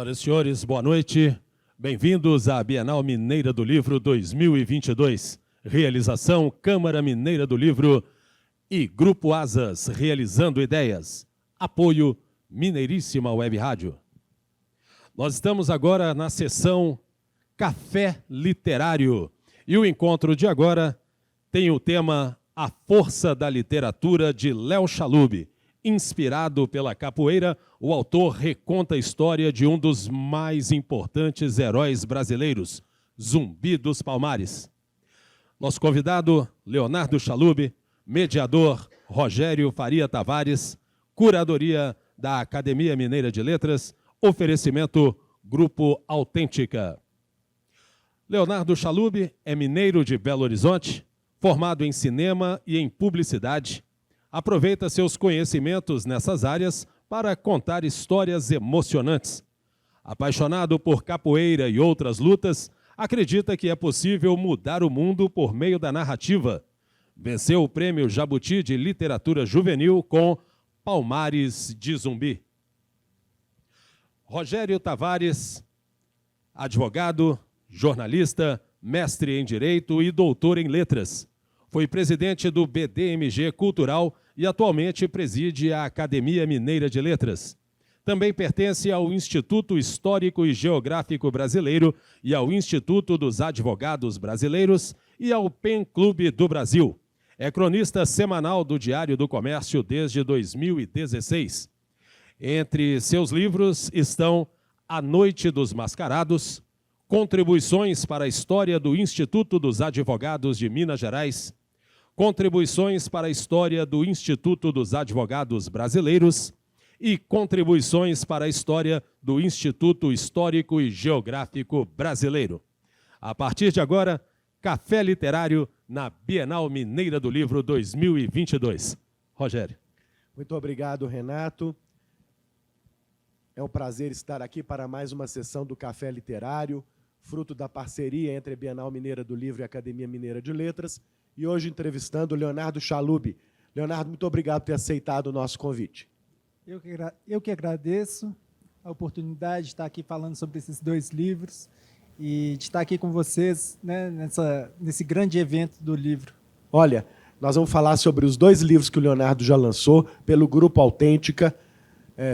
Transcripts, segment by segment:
Senhoras e senhores, boa noite. Bem-vindos à Bienal Mineira do Livro 2022. Realização Câmara Mineira do Livro e Grupo Asas, realizando ideias. Apoio Mineiríssima Web Rádio. Nós estamos agora na sessão Café Literário. E o encontro de agora tem o tema A Força da Literatura, de Léo Chalub. Inspirado pela capoeira, o autor reconta a história de um dos mais importantes heróis brasileiros, Zumbi dos Palmares. Nosso convidado, Leonardo Chalub, mediador, Rogério Faria Tavares, curadoria da Academia Mineira de Letras, oferecimento Grupo Autêntica. Leonardo Chalub é mineiro de Belo Horizonte, formado em cinema e em publicidade. Aproveita seus conhecimentos nessas áreas para contar histórias emocionantes. Apaixonado por capoeira e outras lutas, acredita que é possível mudar o mundo por meio da narrativa. Venceu o Prêmio Jabuti de Literatura Juvenil com Palmares de Zumbi. Rogério Tavares, advogado, jornalista, mestre em Direito e doutor em Letras. Foi presidente do BDMG Cultural e atualmente preside a Academia Mineira de Letras. Também pertence ao Instituto Histórico e Geográfico Brasileiro e ao Instituto dos Advogados Brasileiros e ao PEN Clube do Brasil. É cronista semanal do Diário do Comércio desde 2016. Entre seus livros estão A Noite dos Mascarados, Contribuições para a História do Instituto dos Advogados de Minas Gerais, Contribuições para a História do Instituto dos Advogados Brasileiros e Contribuições para a História do Instituto Histórico e Geográfico Brasileiro. A partir de agora, Café Literário na Bienal Mineira do Livro 2022. Rogério. Muito obrigado, Renato. É um prazer estar aqui para mais uma sessão do Café Literário, fruto da parceria entre a Bienal Mineira do Livro e a Academia Mineira de Letras, e hoje entrevistando o Leonardo Chalub. Leonardo, muito obrigado por ter aceitado o nosso convite. Eu que agradeço a oportunidade de estar aqui falando sobre esses dois livros e de estar aqui com vocês, né, nesse grande evento do livro. Olha, nós vamos falar sobre os dois livros que o Leonardo já lançou pelo Grupo Autêntica.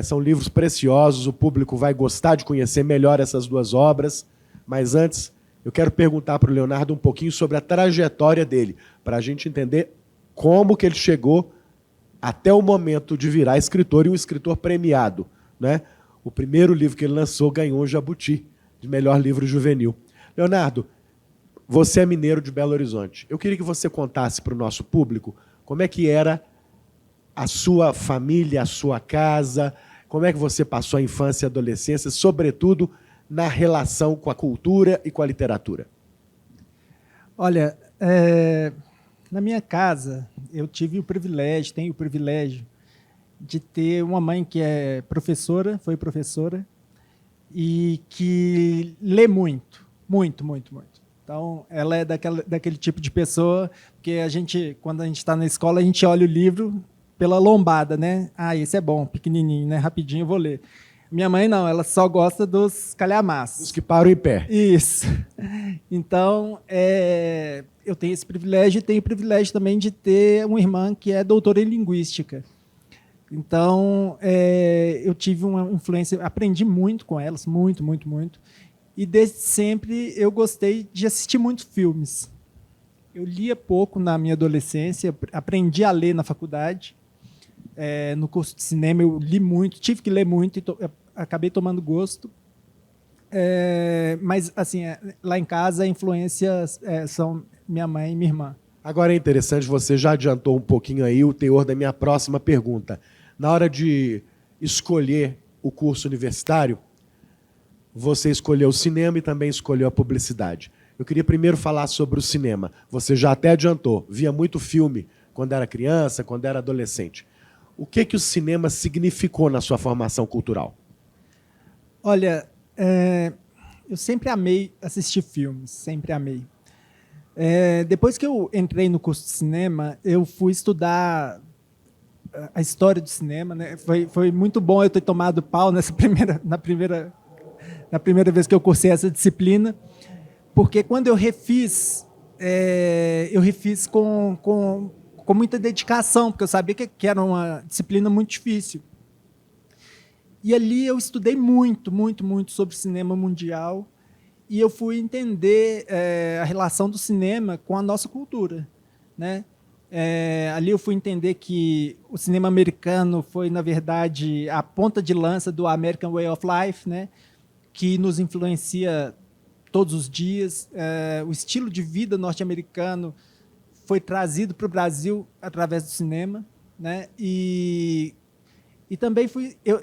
São livros preciosos, o público vai gostar de conhecer melhor essas duas obras. Mas antes, eu quero perguntar para o Leonardo um pouquinho sobre a trajetória dele, para a gente entender como que ele chegou até o momento de virar escritor e um escritor premiado, né? O primeiro livro que ele lançou ganhou o Jabuti, de melhor livro juvenil. Leonardo, você é mineiro de Belo Horizonte. Eu queria que você contasse para o nosso público como é que era a sua família, a sua casa, como é que você passou a infância e a adolescência, sobretudo na relação com a cultura e com a literatura. Olha, na minha casa, eu tive o privilégio, tenho o privilégio de ter uma mãe que é professora, foi professora, e que lê muito, muito, muito, muito. Então, ela é daquele tipo de pessoa que quando a gente está na escola, a gente olha o livro pela lombada, né? Ah, esse é bom, pequenininho, né? Rapidinho eu vou ler. Minha mãe não, ela só gosta dos calhamaços. Os que param em pé. Isso. Então, eu tenho esse privilégio e tenho o privilégio também de ter uma irmã que é doutora em linguística. Então, eu tive uma influência, aprendi muito com elas, muito, muito, muito. E desde sempre eu gostei de assistir muitos filmes. Eu lia pouco na minha adolescência, aprendi a ler na faculdade. No curso de cinema eu li muito, tive que ler muito e acabei tomando gosto. Mas, assim, lá em casa, a influência são minha mãe e minha irmã. Agora é interessante, você já adiantou um pouquinho aí o teor da minha próxima pergunta. Na hora de escolher o curso universitário, você escolheu o cinema e também escolheu a publicidade. Eu queria primeiro falar sobre o cinema. Você já até adiantou, via muito filme quando era criança, quando era adolescente. O que o cinema significou na sua formação cultural? Olha, eu sempre amei assistir filmes, sempre amei. Depois que eu entrei no curso de cinema, eu fui estudar a história do cinema, né? Foi muito bom eu ter tomado pau na primeira na primeira vez que eu cursei essa disciplina, porque quando eu refiz com muita dedicação, porque eu sabia que era uma disciplina muito difícil. E ali eu estudei muito sobre cinema mundial, e eu fui entender a relação do cinema com a nossa cultura, né? Ali eu fui entender que o cinema americano foi, na verdade, a ponta de lança do American Way of Life, né? Que nos influencia todos os dias. O estilo de vida norte-americano foi trazido para o Brasil através do cinema, né? E também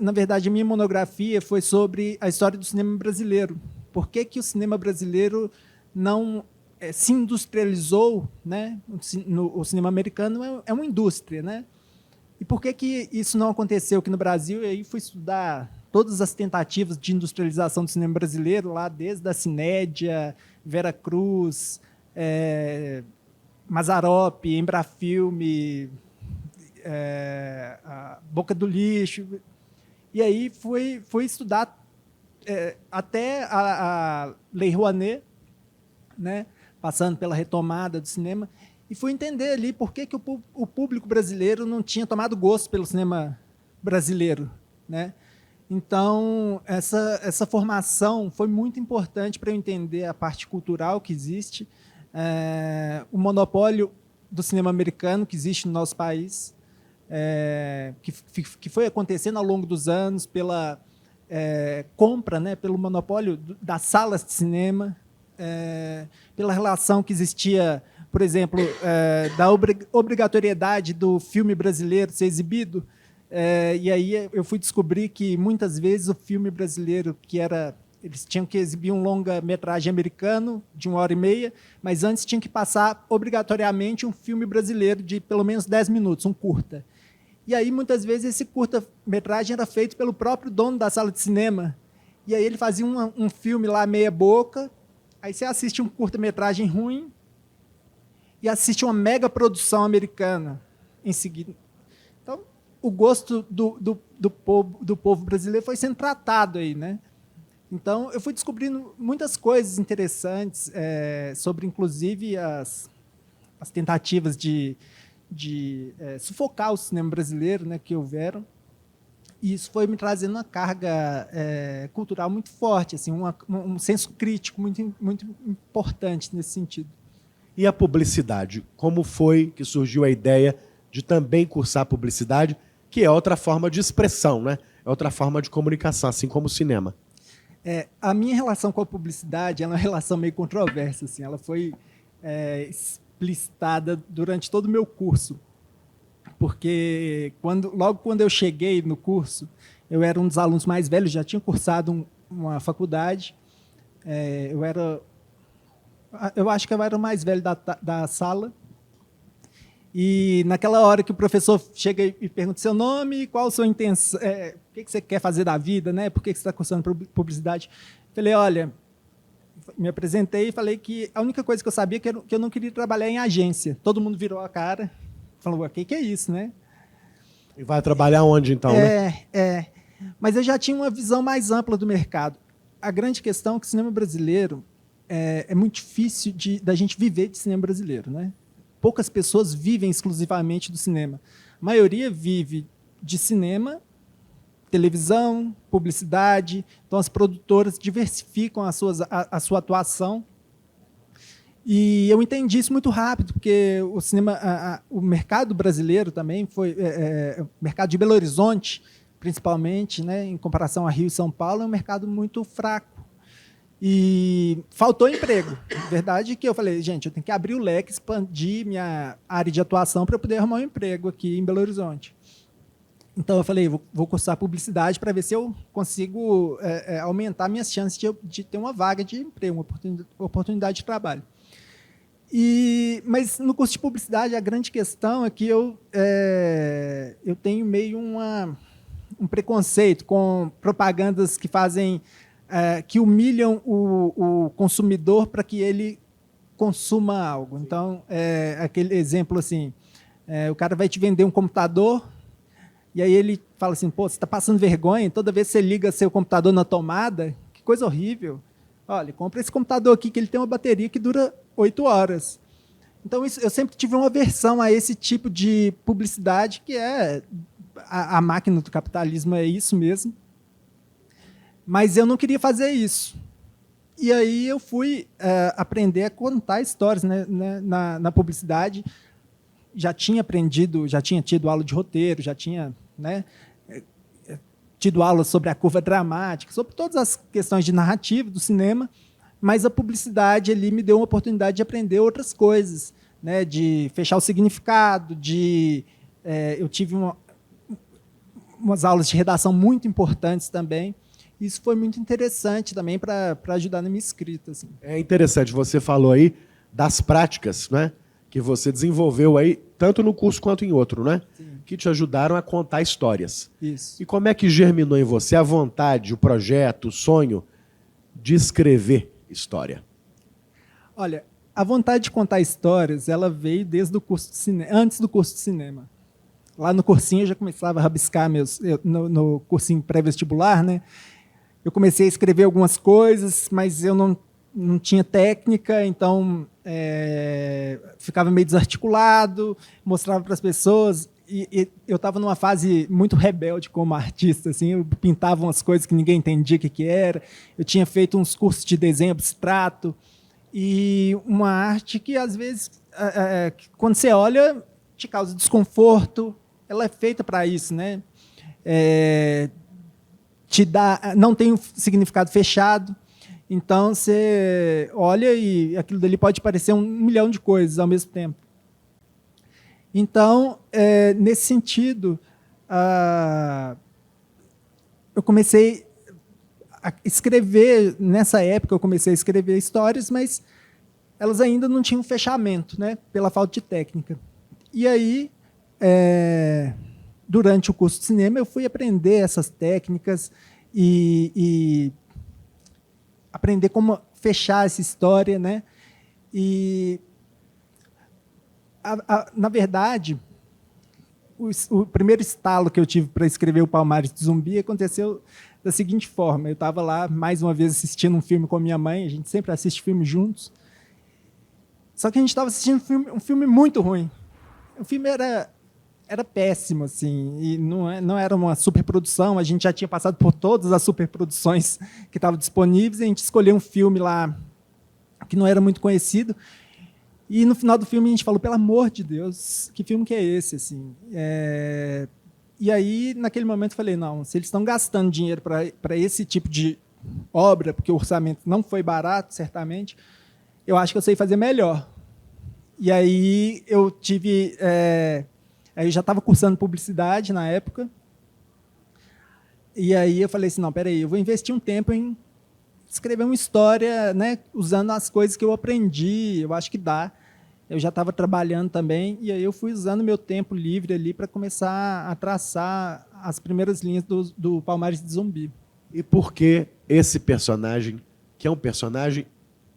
na verdade, a minha monografia foi sobre a história do cinema brasileiro. Por que o cinema brasileiro não se industrializou, né? O cinema americano é uma indústria, né? E por que isso não aconteceu aqui no Brasil? E aí fui estudar todas as tentativas de industrialização do cinema brasileiro, lá desde a Cinédia, Vera Cruz, Mazzaropi, Embrafilme, a Boca do Lixo. E aí fui estudar até a Lei Rouanet, né? Passando pela retomada do cinema, e fui entender ali por que o público brasileiro não tinha tomado gosto pelo cinema brasileiro, né? Então, essa formação foi muito importante para eu entender a parte cultural que existe, o monopólio do cinema americano que existe no nosso país, que foi acontecendo ao longo dos anos pela compra, né, pelo monopólio das salas de cinema, pela relação que existia, por exemplo, da obrigatoriedade do filme brasileiro ser exibido. E aí eu fui descobrir que, muitas vezes, o filme brasileiro, eles tinham que exibir um longa-metragem americano de 1h30, mas antes tinham que passar, obrigatoriamente, um filme brasileiro de pelo menos 10 minutos, um curta. E aí, muitas vezes, esse curta-metragem era feito pelo próprio dono da sala de cinema. E aí ele fazia um filme lá meia boca, aí você assiste um curta-metragem ruim e assiste uma mega produção americana em seguida. Então, o gosto do povo brasileiro foi sendo tratado aí, né? Então, eu fui descobrindo muitas coisas interessantes sobre, inclusive, as tentativas de sufocar o cinema brasileiro, né, que houveram. E isso foi me trazendo uma carga cultural muito forte, assim, um senso crítico muito importante nesse sentido. E a publicidade? Como foi que surgiu a ideia de também cursar publicidade, que é outra forma de expressão, né? É outra forma de comunicação, assim como o cinema? A minha relação com a publicidade é uma relação meio controversa. Assim, ela foi explicitada durante todo o meu curso. Porque logo quando eu cheguei no curso, eu era um dos alunos mais velhos, já tinha cursado uma faculdade. Eu acho que eu era o mais velho da sala. E naquela hora que o professor chega e pergunta seu nome, qual a sua intenção, o que você quer fazer da vida, né? Por que você está cursando publicidade? Falei, olha, me apresentei e falei que a única coisa que eu sabia que eu não queria trabalhar em agência. Todo mundo virou a cara, falou, o que é isso, né? E vai trabalhar onde, então, né? Mas eu já tinha uma visão mais ampla do mercado. A grande questão é que o cinema brasileiro é muito difícil da gente viver de cinema brasileiro, né? Poucas pessoas vivem exclusivamente do cinema. A maioria vive de cinema, televisão, publicidade. Então, as produtoras diversificam a sua atuação. E eu entendi isso muito rápido, porque o mercado brasileiro também foi... o mercado de Belo Horizonte, principalmente, né, em comparação a Rio e São Paulo, é um mercado muito fraco. E faltou emprego. A verdade é que eu falei, gente, eu tenho que abrir o leque, expandir minha área de atuação para eu poder arrumar um emprego aqui em Belo Horizonte. Então, eu falei, vou cursar publicidade para ver se eu consigo aumentar minhas chances de ter uma vaga de emprego, uma oportunidade de trabalho. Mas, no curso de publicidade, a grande questão é que eu tenho meio um preconceito com propagandas que fazem... que humilham o consumidor para que ele consuma algo. Então, aquele exemplo assim, o cara vai te vender um computador e aí ele fala assim, pô, você está passando vergonha, toda vez que você liga seu computador na tomada, coisa horrível. Olha, compra esse computador aqui que ele tem uma bateria que dura 8 horas. Então, eu sempre tive uma aversão a esse tipo de publicidade, que é a máquina do capitalismo, é isso mesmo. Mas eu não queria fazer isso. E aí eu fui aprender a contar histórias, né, na publicidade. Já tinha aprendido, já tinha tido aula de roteiro, já tinha, né, tido aula sobre a curva dramática, sobre todas as questões de narrativa do cinema, mas a publicidade ali me deu uma oportunidade de aprender outras coisas, né, de fechar o significado, eu tive umas aulas de redação muito importantes também. Isso foi muito interessante também para ajudar na minha escrita. Assim. É interessante, você falou aí das práticas, né, que você desenvolveu aí, tanto no curso quanto em outro, né? Sim. Que te ajudaram a contar histórias. Isso. E como é que germinou em você a vontade, o projeto, o sonho de escrever história? Olha, a vontade de contar histórias, ela veio desde o curso de cinema, antes do curso de cinema. Lá no cursinho eu já começava a rabiscar no cursinho pré-vestibular, né? Eu comecei a escrever algumas coisas, mas eu não tinha técnica, então ficava meio desarticulado, mostrava para as pessoas. E eu estava numa fase muito rebelde como artista, assim, eu pintava umas coisas que ninguém entendia o que era. Eu tinha feito uns cursos de desenho abstrato e uma arte que, às vezes, quando você olha, te causa desconforto. Ela é feita para isso, né? Não tem um significado fechado. Então, você olha e aquilo dali pode parecer 1 milhão de coisas ao mesmo tempo. Então, nesse sentido, eu comecei a escrever, nessa época eu comecei a escrever histórias, mas elas ainda não tinham fechamento, né, pela falta de técnica. E aí, durante o curso de cinema, eu fui aprender essas técnicas e aprender como fechar essa história, né? E na verdade, o primeiro estalo que eu tive para escrever o Palmares de Zumbi aconteceu da seguinte forma. Eu estava lá, mais uma vez, assistindo um filme com a minha mãe. A gente sempre assiste filme juntos. Só que a gente estava assistindo um filme muito ruim. O filme era péssimo, assim, e não era uma superprodução. A gente já tinha passado por todas as superproduções que estavam disponíveis. E a gente escolheu um filme lá que não era muito conhecido. E no final do filme a gente falou, pelo amor de Deus, que filme que é esse? Assim? E aí, naquele momento, eu falei, não, se eles estão gastando dinheiro para esse tipo de obra, porque o orçamento não foi barato, certamente, eu acho que eu sei fazer melhor. E aí eu tive... eu já estava cursando publicidade na época, e aí eu falei assim, não, peraí, eu vou investir um tempo em escrever uma história, né, usando as coisas que eu aprendi, eu acho que dá. Eu já estava trabalhando também, e aí eu fui usando meu tempo livre ali para começar a traçar as primeiras linhas do Palmares de Zumbi. E por que esse personagem, que é um personagem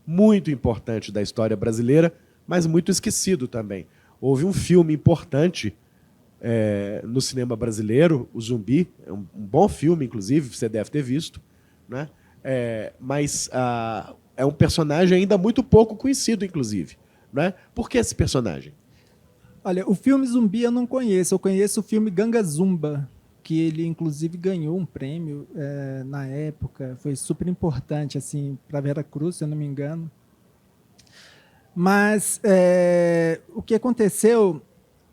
muito importante da história brasileira, mas muito esquecido também? Houve um filme importante no cinema brasileiro, O Zumbi, é um bom filme, inclusive, você deve ter visto, né? Mas é um personagem ainda muito pouco conhecido, inclusive. Né? Por que esse personagem? Olha, o filme Zumbi eu não conheço. Eu conheço o filme Ganga Zumba, que ele, inclusive, ganhou um prêmio na época. Foi super importante assim, para Veracruz, se eu não me engano. Mas o que aconteceu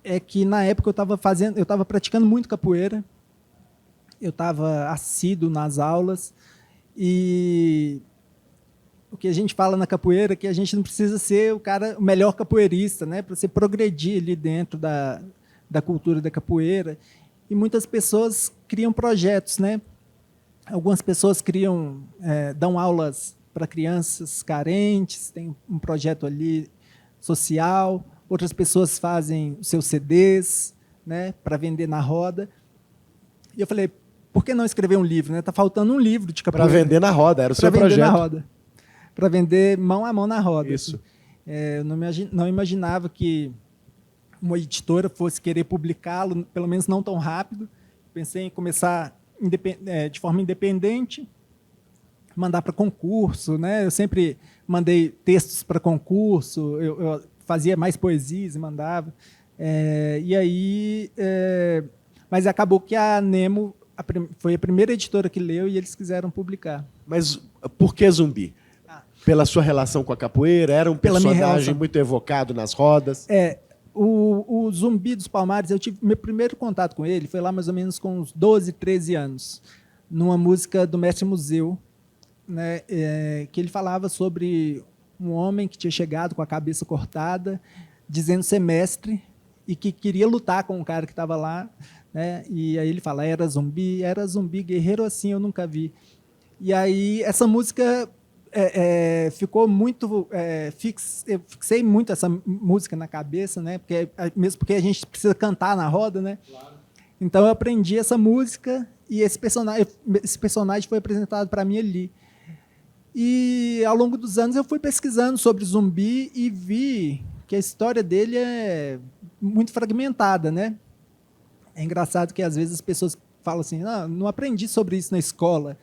é que, na época, eu estava praticando muito capoeira. Eu estava assíduo nas aulas. E o que a gente fala na capoeira é que a gente não precisa ser o melhor capoeirista, né, para você progredir ali dentro da cultura da capoeira. E muitas pessoas criam projetos, né? Algumas pessoas dão aulas para crianças carentes, tem um projeto ali social. Outras pessoas fazem os seus CDs, né, para vender na roda. E eu falei, por que não escrever um livro? Está faltando um livro de capoeira. Para vender na roda, era o seu projeto. Para vender na roda. Para vender mão a mão na roda. Isso. Assim. Eu não imaginava que uma editora fosse querer publicá-lo, pelo menos não tão rápido. Pensei em começar de forma independente. mandar para concurso, né? Eu sempre mandei textos para concurso, eu fazia mais poesias e mandava. E aí, mas acabou que a Nemo foi a primeira editora que leu e eles quiseram publicar. Mas por que Zumbi? Pela sua relação com a capoeira? Era um personagem muito evocado nas rodas? O Zumbi dos Palmares, eu tive meu primeiro contato com ele, foi lá mais ou menos com uns 12, 13 anos, numa música do Mestre Museu, né, que ele falava sobre um homem que tinha chegado com a cabeça cortada, dizendo ser mestre e que queria lutar com o cara que estava lá, né, e aí ele fala, era zumbi, guerreiro assim eu nunca vi. E aí essa música ficou muito... eu fixei muito essa música na cabeça, né, mesmo porque a gente precisa cantar na roda, né? Claro. Então eu aprendi essa música e esse personagem foi apresentado para mim ali. E ao longo dos anos eu fui pesquisando sobre Zumbi e vi que a história dele é muito fragmentada, né? É engraçado que às vezes as pessoas falam assim, não aprendi sobre isso na escola.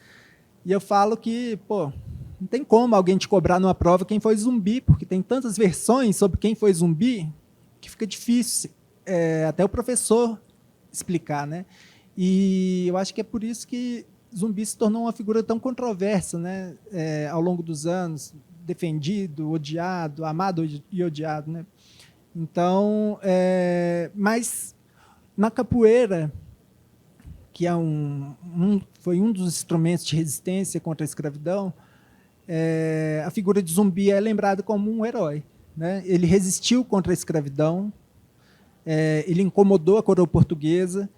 E eu falo que, não tem como alguém te cobrar numa prova quem foi Zumbi, porque tem tantas versões sobre quem foi Zumbi que fica difícil até o professor explicar, né? E eu acho que é por isso que Zumbi se tornou uma figura tão controversa, né? Ao longo dos anos, defendido, odiado, amado e odiado, né? Então, mas na capoeira, que foi um dos instrumentos de resistência contra a escravidão, a figura de Zumbi é lembrada como um herói, né? Ele resistiu contra a escravidão, ele incomodou a coroa portuguesa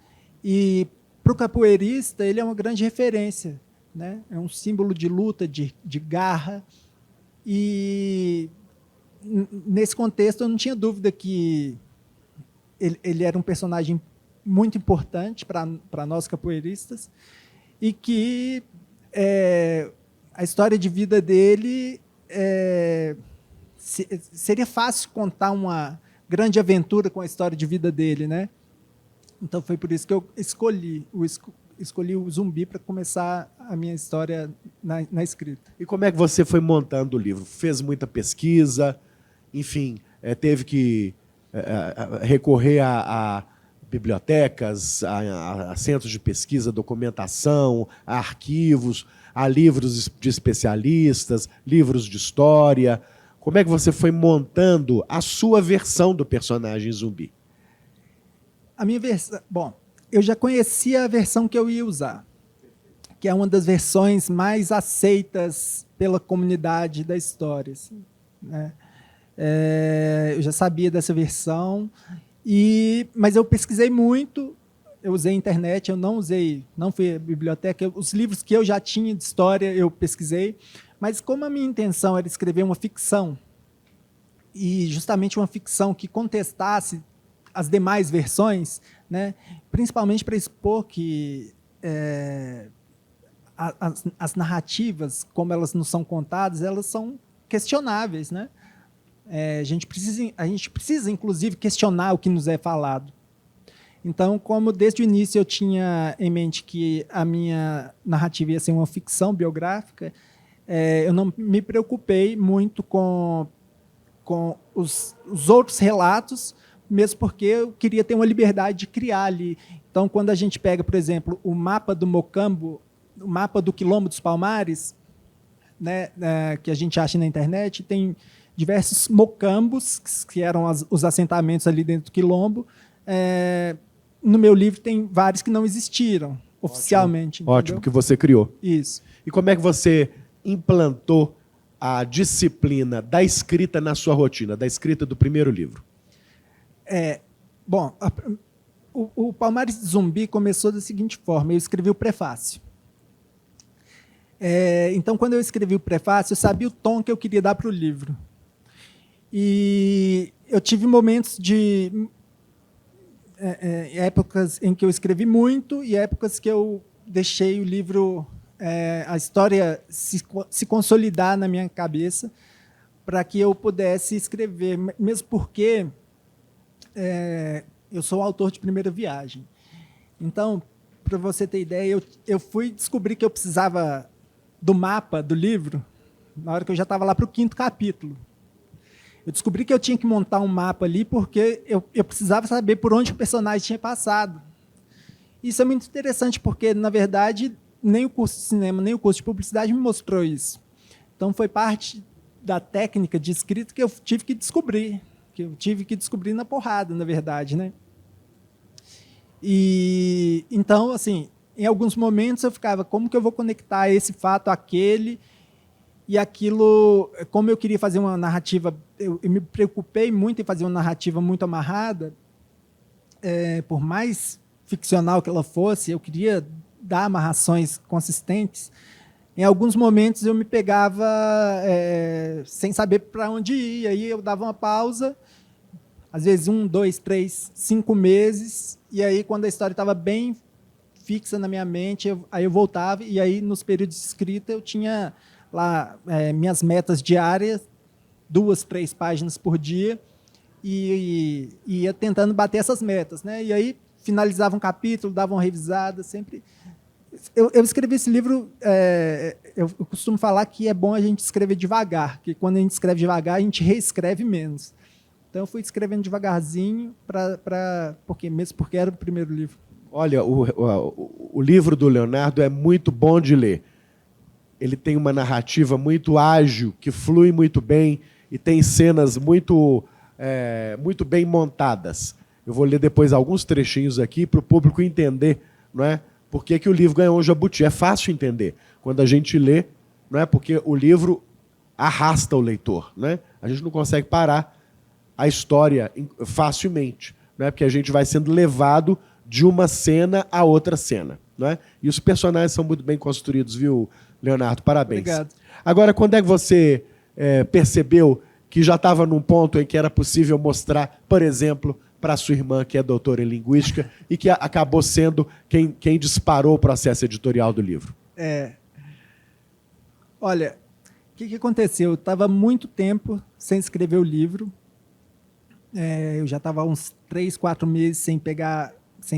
e, para o capoeirista, ele é uma grande referência, né? É um símbolo de luta, de garra. E, nesse contexto, eu não tinha dúvida que ele era um personagem muito importante para nós capoeiristas e que a história de vida dele seria fácil contar uma grande aventura com a história de vida dele, né? Então foi por isso que eu escolhi o Zumbi para começar a minha história na escrita. E como é que você foi montando o livro? Fez muita pesquisa, enfim, teve que recorrer a bibliotecas, a centros de pesquisa, documentação, a arquivos, a livros de especialistas, livros de história. Como é que você foi montando a sua versão do personagem Zumbi? A minha versão... Bom, eu já conhecia a versão que eu ia usar, que é uma das versões mais aceitas pela comunidade da história. Assim, né? Eu já sabia dessa versão, mas eu pesquisei muito, eu usei a internet, eu não fui à biblioteca, os livros que eu já tinha de história eu pesquisei, mas como a minha intenção era escrever uma ficção, e justamente uma ficção que contestasse as demais versões, né, principalmente para expor que as narrativas, como elas não são contadas, elas são questionáveis, né? A gente precisa, inclusive, questionar o que nos é falado. Então, como desde o início eu tinha em mente que a minha narrativa ia ser uma ficção biográfica, eu não me preocupei muito com os outros relatos, mesmo porque eu queria ter uma liberdade de criar ali. Então, quando a gente pega, por exemplo, o mapa do Mocambo, o mapa do Quilombo dos Palmares, né, que a gente acha na internet, tem diversos mocambos, que eram os assentamentos ali dentro do Quilombo. No meu livro tem vários que não existiram oficialmente. Ótimo que você criou. Isso. E como é que você implantou a disciplina da escrita na sua rotina, da escrita do primeiro livro? Bom, o Palmares de Zumbi começou da seguinte forma, eu escrevi o prefácio. Então, quando eu escrevi o prefácio, eu sabia o tom que eu queria dar para o livro. E eu tive momentos de épocas em que eu escrevi muito e épocas que eu deixei o livro, a história se consolidar na minha cabeça para que eu pudesse escrever, mesmo porque eu sou autor de primeira viagem. Então, para você ter ideia, eu fui descobrir que eu precisava do mapa do livro, na hora que eu já estava lá para o 5º capítulo. Eu descobri que eu tinha que montar um mapa ali porque eu precisava saber por onde o personagem tinha passado. Isso é muito interessante porque, na verdade, nem o curso de cinema, nem o curso de publicidade me mostrou isso. Então, foi parte da técnica de escrita que eu tive que descobrir na porrada, na verdade, né? E então, assim, em alguns momentos eu ficava, como que eu vou conectar esse fato àquele e aquilo, como eu queria fazer uma narrativa, eu me preocupei muito em fazer uma narrativa muito amarrada, por mais ficcional que ela fosse, eu queria dar amarrações consistentes. Em alguns momentos eu me pegava sem saber para onde ir, aí eu dava uma pausa, às vezes 1, 2, 3, 5 meses, e aí quando a história estava bem fixa na minha mente, aí eu voltava, e aí nos períodos de escrita eu tinha lá minhas metas diárias, 2, 3 páginas por dia, e ia tentando bater essas metas, né? E aí finalizava um capítulo, dava uma revisada, sempre... Eu escrevi esse livro, eu costumo falar que é bom a gente escrever devagar, que quando a gente escreve devagar, a gente reescreve menos. Então, eu fui escrevendo devagarzinho, porque era o primeiro livro. Olha, o livro do Leonardo é muito bom de ler. Ele tem uma narrativa muito ágil, que flui muito bem, e tem cenas muito bem montadas. Eu vou ler depois alguns trechinhos aqui para o público entender, não é? Por que o livro ganhou um jabuti. É fácil entender. Quando a gente lê, não é? Porque o livro arrasta o leitor. Né? A gente não consegue parar a história facilmente, não é? Porque a gente vai sendo levado de uma cena a outra cena. Não é? E os personagens são muito bem construídos, viu, Leonardo? Parabéns. Obrigado. Agora, quando é que você percebeu que já estava num ponto em que era possível mostrar, por exemplo, para sua irmã, que é doutora em linguística, e que acabou sendo quem disparou o processo editorial do livro? Olha, o que aconteceu? Eu estava muito tempo sem escrever o livro. Eu já estava uns 3, 4 meses sem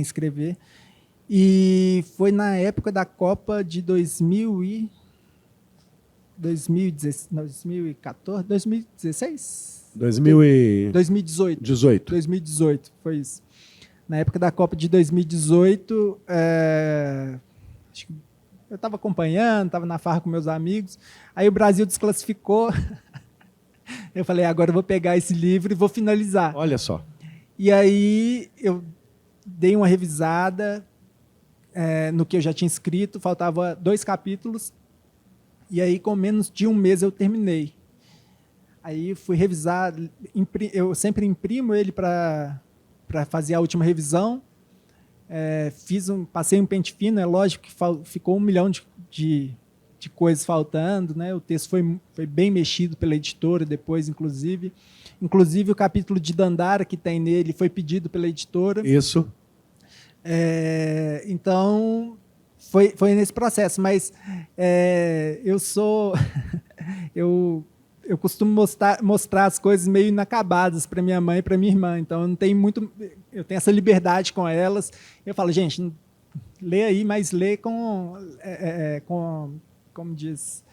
escrever. E foi na época da Copa de 2014, 2016? 2018. 2018, foi isso. Na época da Copa de 2018, acho que eu estava acompanhando, estava na farra com meus amigos, aí o Brasil desclassificou. Eu falei, agora eu vou pegar esse livro e vou finalizar. Olha só. E aí eu dei uma revisada no que eu já tinha escrito, faltava 2 capítulos, e aí com menos de um mês eu terminei. Aí fui revisar, eu sempre imprimo ele para fazer a última revisão. Passei um pente fino, é lógico que ficou 1 milhão de coisas faltando, né? O texto foi bem mexido pela editora depois, inclusive. Inclusive o capítulo de Dandara que tem nele foi pedido pela editora. Isso. Então, foi nesse processo, mas eu costumo mostrar as coisas meio inacabadas para minha mãe e para minha irmã, então eu tenho essa liberdade com elas. Eu falo, gente, lê aí, mas lê como diz,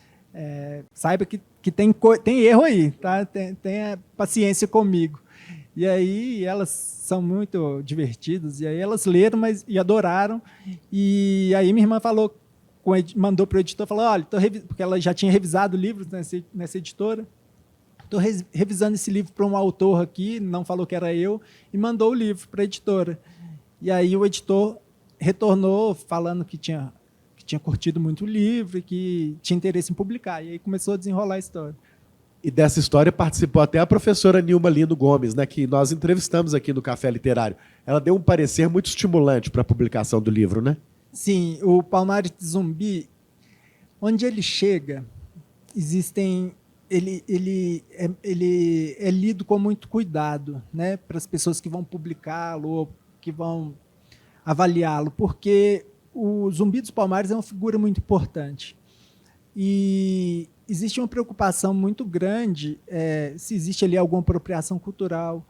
saiba que tem erro aí, tá? Tenha paciência comigo. E aí elas são muito divertidas, e aí elas leram e adoraram, e aí minha irmã mandou para o editor, falou, olha, porque ela já tinha revisado o livro nessa editora, estou revisando esse livro para um autor aqui, não falou que era eu, e mandou o livro para a editora. E aí o editor retornou falando que tinha curtido muito o livro e que tinha interesse em publicar, e aí começou a desenrolar a história. E dessa história participou até a professora Nilma Lindo Gomes, né, que nós entrevistamos aqui no Café Literário. Ela deu um parecer muito estimulante para a publicação do livro, né? Sim, o Palmares de Zumbi, onde ele chega, ele é lido com muito cuidado, né, para as pessoas que vão publicá-lo ou que vão avaliá-lo, porque o Zumbi dos Palmares é uma figura muito importante. E existe uma preocupação muito grande se existe ali alguma apropriação cultural,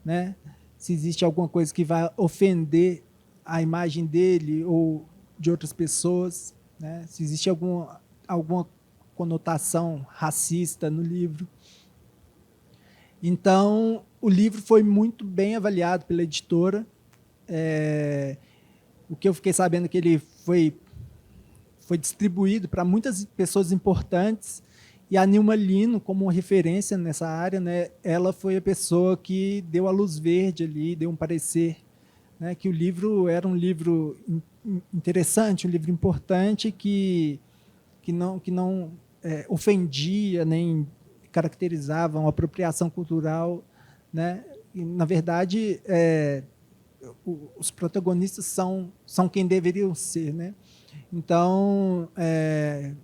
né? Se existe alguma coisa que vai ofender a imagem dele ou de outras pessoas, né? Se existe alguma conotação racista no livro. Então, o livro foi muito bem avaliado pela editora. O que eu fiquei sabendo é que ele foi distribuído para muitas pessoas importantes, e a Nilma Lino, como referência nessa área, né, ela foi a pessoa que deu a luz verde ali, deu um parecer, né, que o livro era um livro interessante, um livro importante, que não ofendia nem caracterizava uma apropriação cultural, né? E, na verdade, os protagonistas são quem deveriam ser, né? Então,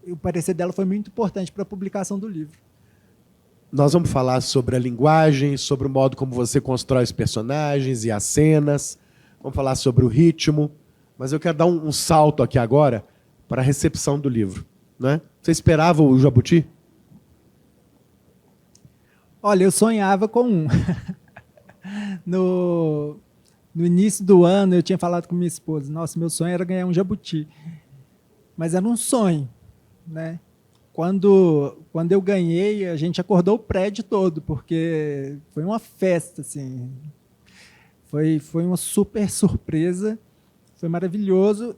o parecer dela foi muito importante para a publicação do livro. Nós vamos falar sobre a linguagem, sobre o modo como você constrói os personagens e as cenas, vamos falar sobre o ritmo, mas eu quero dar um salto aqui agora para a recepção do livro, né? Você esperava o Jabuti? Olha, eu sonhava com um. No início do ano, eu tinha falado com minha esposa, nossa, meu sonho era ganhar um jabuti. Mas era um sonho, né? Quando eu ganhei, a gente acordou o prédio todo, porque foi uma festa, assim. Foi uma super surpresa, foi maravilhoso.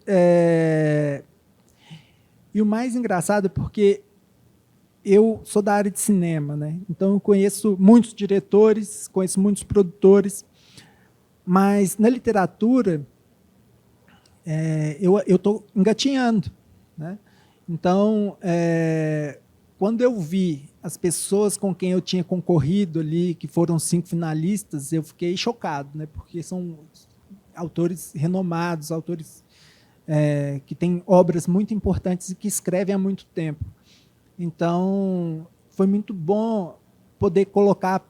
E o mais engraçado é porque eu sou da área de cinema, né? Então eu conheço muitos diretores, conheço muitos produtores, mas na literatura eu estou engatinhando, né? Então, quando eu vi as pessoas com quem eu tinha concorrido ali, que foram 5 finalistas, eu fiquei chocado, né? Porque são autores renomados, autores que têm obras muito importantes e que escrevem há muito tempo. Então, foi muito bom poder colocar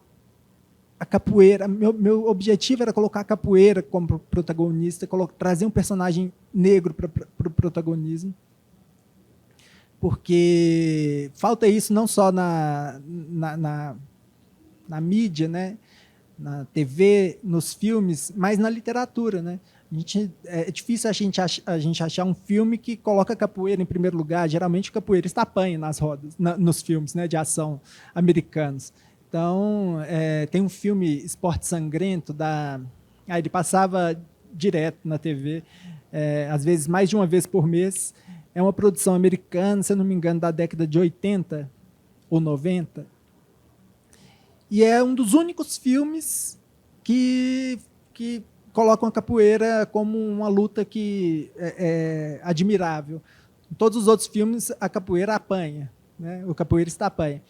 a capoeira. Meu objetivo era colocar a capoeira como protagonista, trazer um personagem negro para o protagonismo, porque falta isso não só na mídia, né? Na TV, nos filmes, mas na literatura, né? É difícil a gente achar um filme que coloca a capoeira em primeiro lugar. Geralmente, o capoeirista apanha nas rodas, nos filmes, né, de ação americanos. Então, tem um filme Esporte Sangrento, ele passava direto na TV, às vezes mais de uma vez por mês. É uma produção americana, se eu não me engano, da década de 80 ou 90. E é um dos únicos filmes que colocam a capoeira como uma luta que é admirável. Em todos os outros filmes, a capoeira apanha, né? O capoeirista apanha.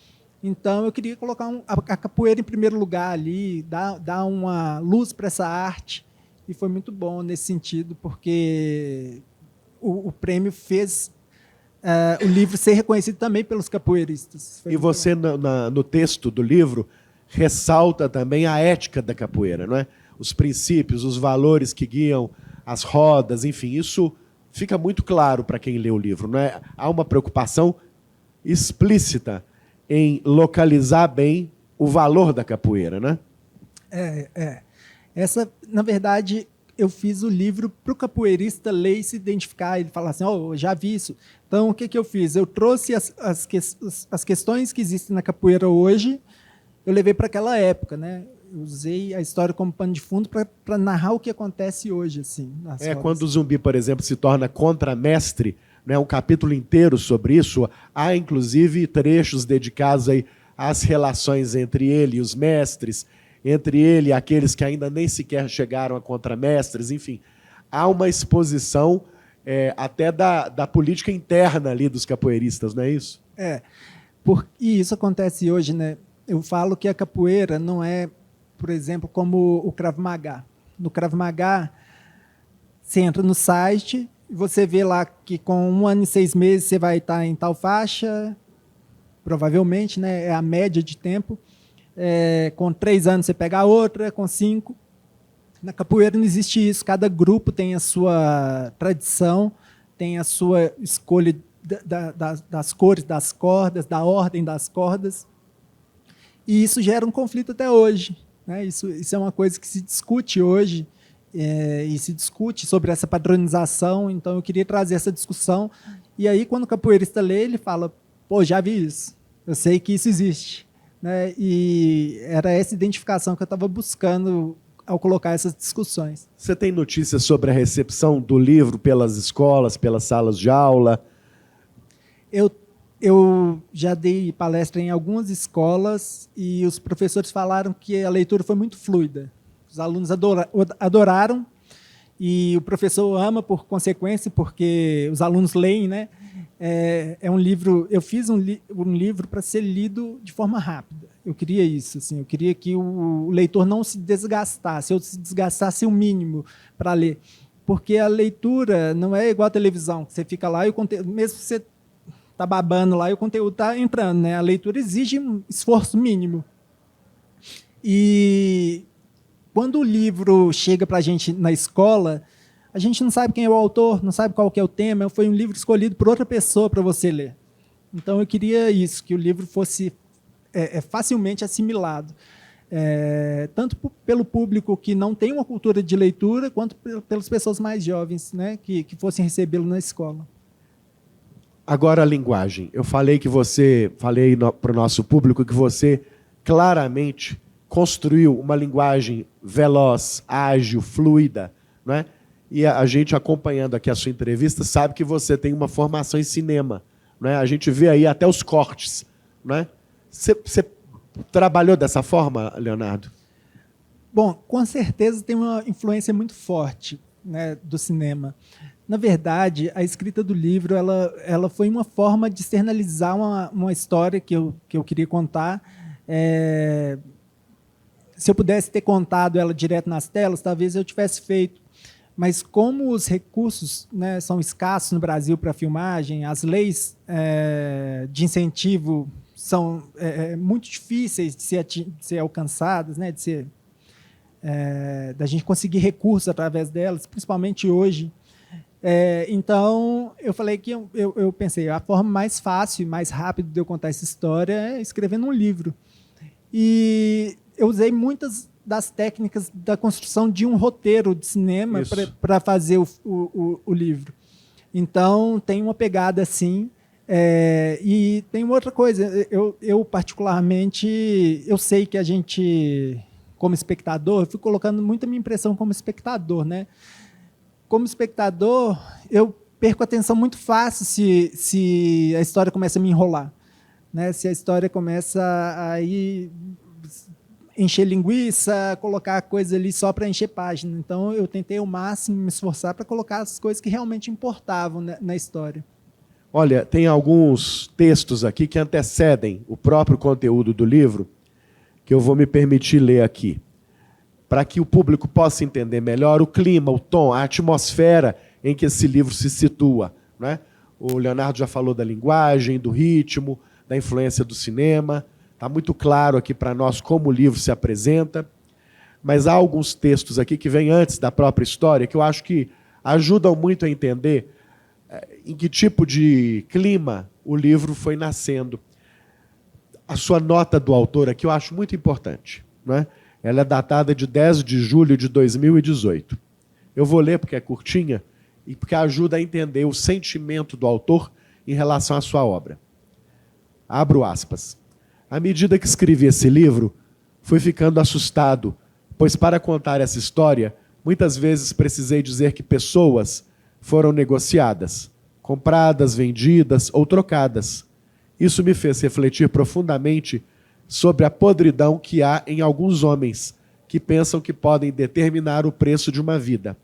Então, eu queria colocar a capoeira em primeiro lugar ali, dar uma luz para essa arte, e foi muito bom nesse sentido, porque o prêmio fez o livro ser reconhecido também pelos capoeiristas. E você, no texto do livro, ressalta também a ética da capoeira, não é? Os princípios, os valores que guiam as rodas, enfim, isso fica muito claro para quem lê o livro, não é? Há uma preocupação explícita em localizar bem o valor da capoeira, né? Essa, na verdade, eu fiz o livro para o capoeirista ler e se identificar. Ele fala assim, já vi isso. Então, o que eu fiz? Eu trouxe as questões que existem na capoeira hoje, eu levei para aquela época, né? Eu usei a história como pano de fundo para narrar o que acontece hoje, assim. Quando o Zumbi, por exemplo, se torna contramestre, né, um capítulo inteiro sobre isso, há inclusive trechos dedicados aí às relações entre ele e os mestres, entre ele e aqueles que ainda nem sequer chegaram a contramestres, enfim. Há uma exposição até da política interna ali dos capoeiristas, não é isso? E isso acontece hoje, né? Eu falo que a capoeira não é, por exemplo, como o Krav Maga. No Krav Maga, você entra no site e você vê lá que com 1 ano e 6 meses você vai estar em tal faixa, provavelmente, né? É a média de tempo. Com 3 anos você pega a outra, com 5. Na capoeira não existe isso. Cada grupo tem a sua tradição, tem a sua escolha das cores das cordas, da ordem das cordas. E isso gera um conflito até hoje, né? Isso é uma coisa que se discute hoje, e se discute sobre essa padronização. Então, eu queria trazer essa discussão E aí, quando o capoeirista lê, ele fala, pô, já vi isso, eu sei que isso existe. Né? E era essa identificação que eu estava buscando ao colocar essas discussões. Você tem notícias sobre a recepção do livro pelas escolas, pelas salas de aula? Eu já dei palestra em algumas escolas e os professores falaram que a leitura foi muito fluida. Os alunos adoraram e o professor ama por consequência, porque os alunos leem, né? É um livro. Eu fiz um livro para ser lido de forma rápida. Eu queria isso, assim. Eu queria que o leitor não se desgastasse, ou se desgastasse o mínimo para ler, porque a leitura não é igual à televisão, que você fica lá e o conteúdo, mesmo que você está babando lá e o conteúdo está entrando, né? A leitura exige um esforço mínimo. E quando o livro chega para a gente na escola, a gente não sabe quem é o autor, não sabe qual que é o tema, foi um livro escolhido por outra pessoa para você ler. Então, eu queria isso, que o livro fosse facilmente assimilado, tanto pelo público que não tem uma cultura de leitura, quanto pelas pessoas mais jovens, né, que fossem recebê-lo na escola. Agora a linguagem. Eu falei para o nosso público que você claramente construiu uma linguagem veloz, ágil, fluida, não é? E a gente acompanhando aqui a sua entrevista sabe que você tem uma formação em cinema, não é? A gente vê aí até os cortes, não é? Você trabalhou dessa forma, Leonardo? Bom, com certeza tem uma influência muito forte, né, do cinema. Na verdade, a escrita do livro ela foi uma forma de externalizar uma história que eu queria contar. Se eu pudesse ter contado ela direto nas telas, talvez eu tivesse feito. Mas como os recursos, né, são escassos no Brasil para filmagem, as leis de incentivo são muito difíceis de ser alcançadas, né, da gente conseguir recursos através delas, principalmente hoje. Então, eu falei que eu pensei, a forma mais fácil e mais rápida de eu contar essa história é escrevendo um livro. E eu usei muitas das técnicas da construção de um roteiro de cinema para fazer o livro. Então, tem uma pegada assim. E tem uma outra coisa. Eu particularmente, eu sei que a gente, como espectador, eu fui colocando muito a minha impressão como espectador, né? Como espectador, eu perco a atenção muito fácil se a história começa a me enrolar, né? Se a história começa a encher linguiça, colocar coisa ali só para encher página. Então, eu tentei ao máximo me esforçar para colocar as coisas que realmente importavam na história. Olha, tem alguns textos aqui que antecedem o próprio conteúdo do livro, que eu vou me permitir ler aqui, para que o público possa entender melhor o clima, o tom, a atmosfera em que esse livro se situa, né? O Leonardo já falou da linguagem, do ritmo, da influência do cinema. Está muito claro aqui para nós como o livro se apresenta. Mas há alguns textos aqui que vêm antes da própria história que eu acho que ajudam muito a entender em que tipo de clima o livro foi nascendo. A sua nota do autor aqui eu acho muito importante, não é? Ela é datada de 10 de julho de 2018. Eu vou ler porque é curtinha e porque ajuda a entender o sentimento do autor em relação à sua obra. Abro aspas. À medida que escrevi esse livro, fui ficando assustado, pois para contar essa história, muitas vezes precisei dizer que pessoas foram negociadas, compradas, vendidas ou trocadas. Isso me fez refletir profundamente sobre a podridão que há em alguns homens que pensam que podem determinar o preço de uma vida.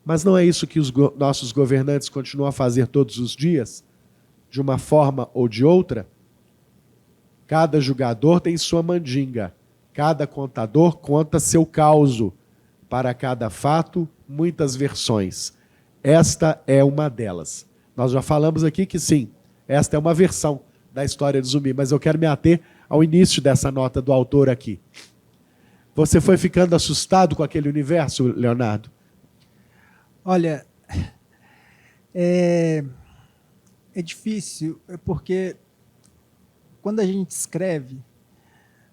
Mas não é isso que os nossos governantes continuam a fazer todos os dias, de uma forma ou de outra? Cada julgador tem sua mandinga, cada contador conta seu causo. Para cada fato, muitas versões. Esta é uma delas. Nós já falamos aqui que sim, esta é uma versão da história de Zumbi, mas eu quero me ater ao início dessa nota do autor aqui. Você foi ficando assustado com aquele universo, Leonardo? Olha, é difícil, porque quando a gente escreve,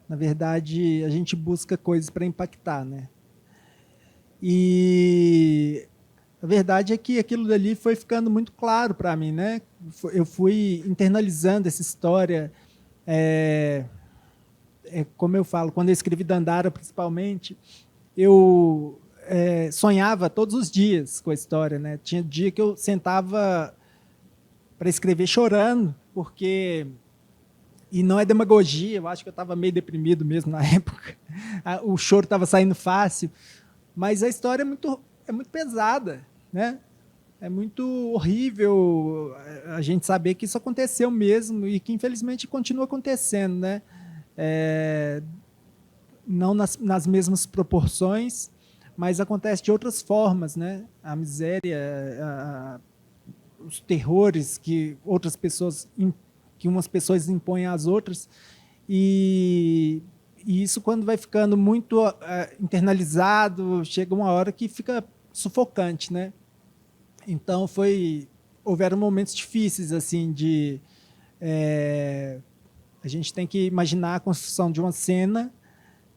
na verdade, a gente busca coisas para impactar, né? E A verdade é que aquilo dali foi ficando muito claro para mim, né? Eu fui internalizando essa história. Como eu falo, quando eu escrevi Dandara, principalmente, eu sonhava todos os dias com a história, né? Tinha dia que eu sentava para escrever chorando, porque... E não é demagogia, eu acho que eu estava meio deprimido mesmo na época. O choro estava saindo fácil, mas a história é muito pesada, né? É muito horrível a gente saber que isso aconteceu mesmo e que, infelizmente, continua acontecendo, né? Não nas mesmas proporções, mas acontece de outras formas, né? A miséria, os terrores que umas pessoas impõem às outras, e isso, quando vai ficando muito internalizado, chega uma hora que fica sufocante, né? Então houveram momentos difíceis assim a gente tem que imaginar a construção de uma cena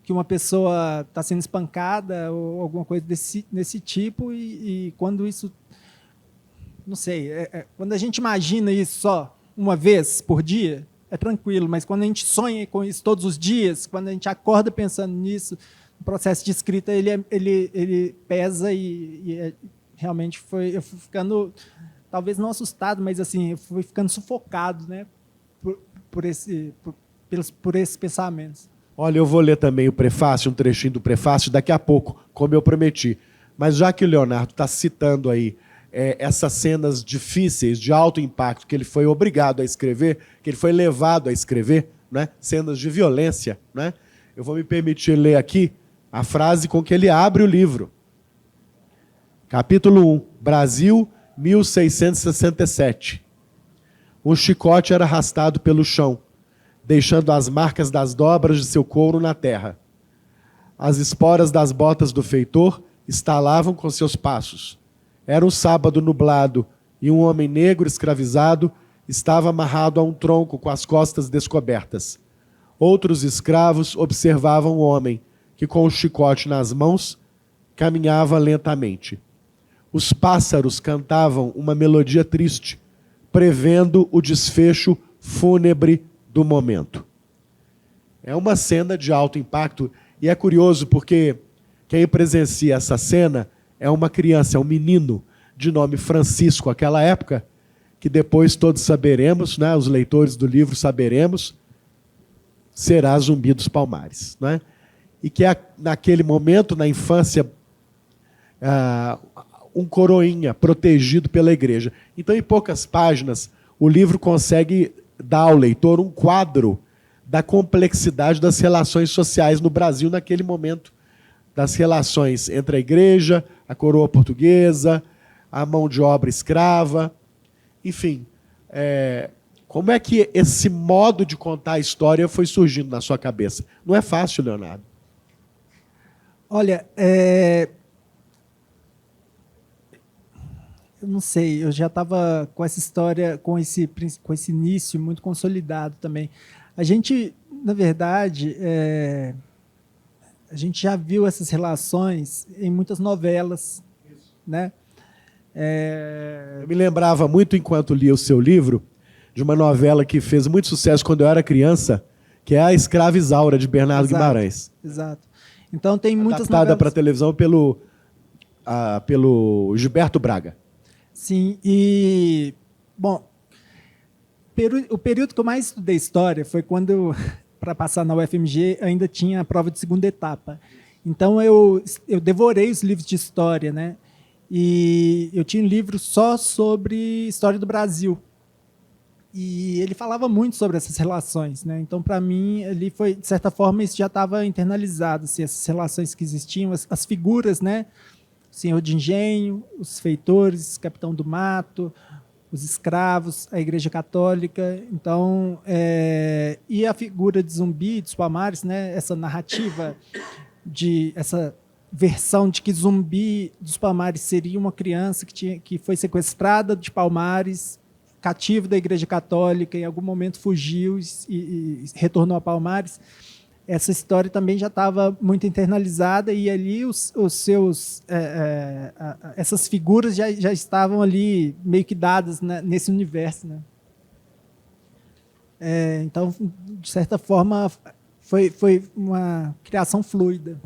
que uma pessoa está sendo espancada ou alguma coisa desse tipo, e quando isso, não sei, quando a gente imagina isso só uma vez por dia, é tranquilo, mas quando a gente sonha com isso todos os dias, quando a gente acorda pensando nisso, o processo de escrita ele pesa, e realmente eu fui ficando, talvez não assustado, mas assim, eu fui ficando sufocado, né, por esses pensamentos. Olha, eu vou ler também o prefácio, um trechinho do prefácio, daqui a pouco, como eu prometi. Mas já que o Leonardo está citando aí essas cenas difíceis, de alto impacto, que ele foi obrigado a escrever, que ele foi levado a escrever, né? Cenas de violência, né? Eu vou me permitir ler aqui a frase com que ele abre o livro. Capítulo 1, Brasil, 1667. Um chicote era arrastado pelo chão, deixando as marcas das dobras de seu couro na terra. As esporas das botas do feitor estalavam com seus passos. Era um sábado nublado e um homem negro escravizado estava amarrado a um tronco com as costas descobertas. Outros escravos observavam o homem, que com o chicote nas mãos caminhava lentamente. Os pássaros cantavam uma melodia triste, prevendo o desfecho fúnebre do momento. É uma cena de alto impacto, e é curioso porque quem presencia essa cena é uma criança, é um menino de nome Francisco, aquela época, que depois todos saberemos, né, os leitores do livro saberemos, será Zumbi dos Palmares, né? E que naquele momento, na infância, um coroinha protegido pela igreja. Então, em poucas páginas, o livro consegue dar ao leitor um quadro da complexidade das relações sociais no Brasil naquele momento, das relações entre a igreja, a coroa portuguesa, a mão de obra escrava, enfim. Como é que esse modo de contar a história foi surgindo na sua cabeça? Não é fácil, Leonardo. Olha, eu não sei, eu já estava com essa história, com esse início muito consolidado também. A gente, na verdade, a gente já viu essas relações em muitas novelas, né? Eu me lembrava muito, enquanto lia o seu livro, de uma novela que fez muito sucesso quando eu era criança, que é A Escrava Isaura, de Bernardo Guimarães. Exato. Então tem muitas adaptada para a televisão pelo Gilberto Braga. Sim, e... Bom, o período que eu mais estudei história foi quando, para passar na UFMG, ainda tinha a prova de segunda etapa. Então eu devorei os livros de história, né? E eu tinha um livro só sobre história do Brasil. E ele falava muito sobre essas relações, né? Então, para mim, ali foi, de certa forma, isso já estava internalizado, assim, essas relações que existiam, as figuras, né? O senhor de engenho, os feitores, capitão do mato, os escravos, a Igreja Católica. Então, e a figura de Zumbi dos Palmares, né? Essa narrativa essa versão de que Zumbi dos Palmares seria uma criança que foi sequestrada de Palmares, cativo da Igreja Católica, em algum momento fugiu e retornou a Palmares. essa história também já estava muito internalizada e ali essas figuras já estavam ali meio que dadas, né, nesse universo, né? Então, de certa forma, foi uma criação fluida.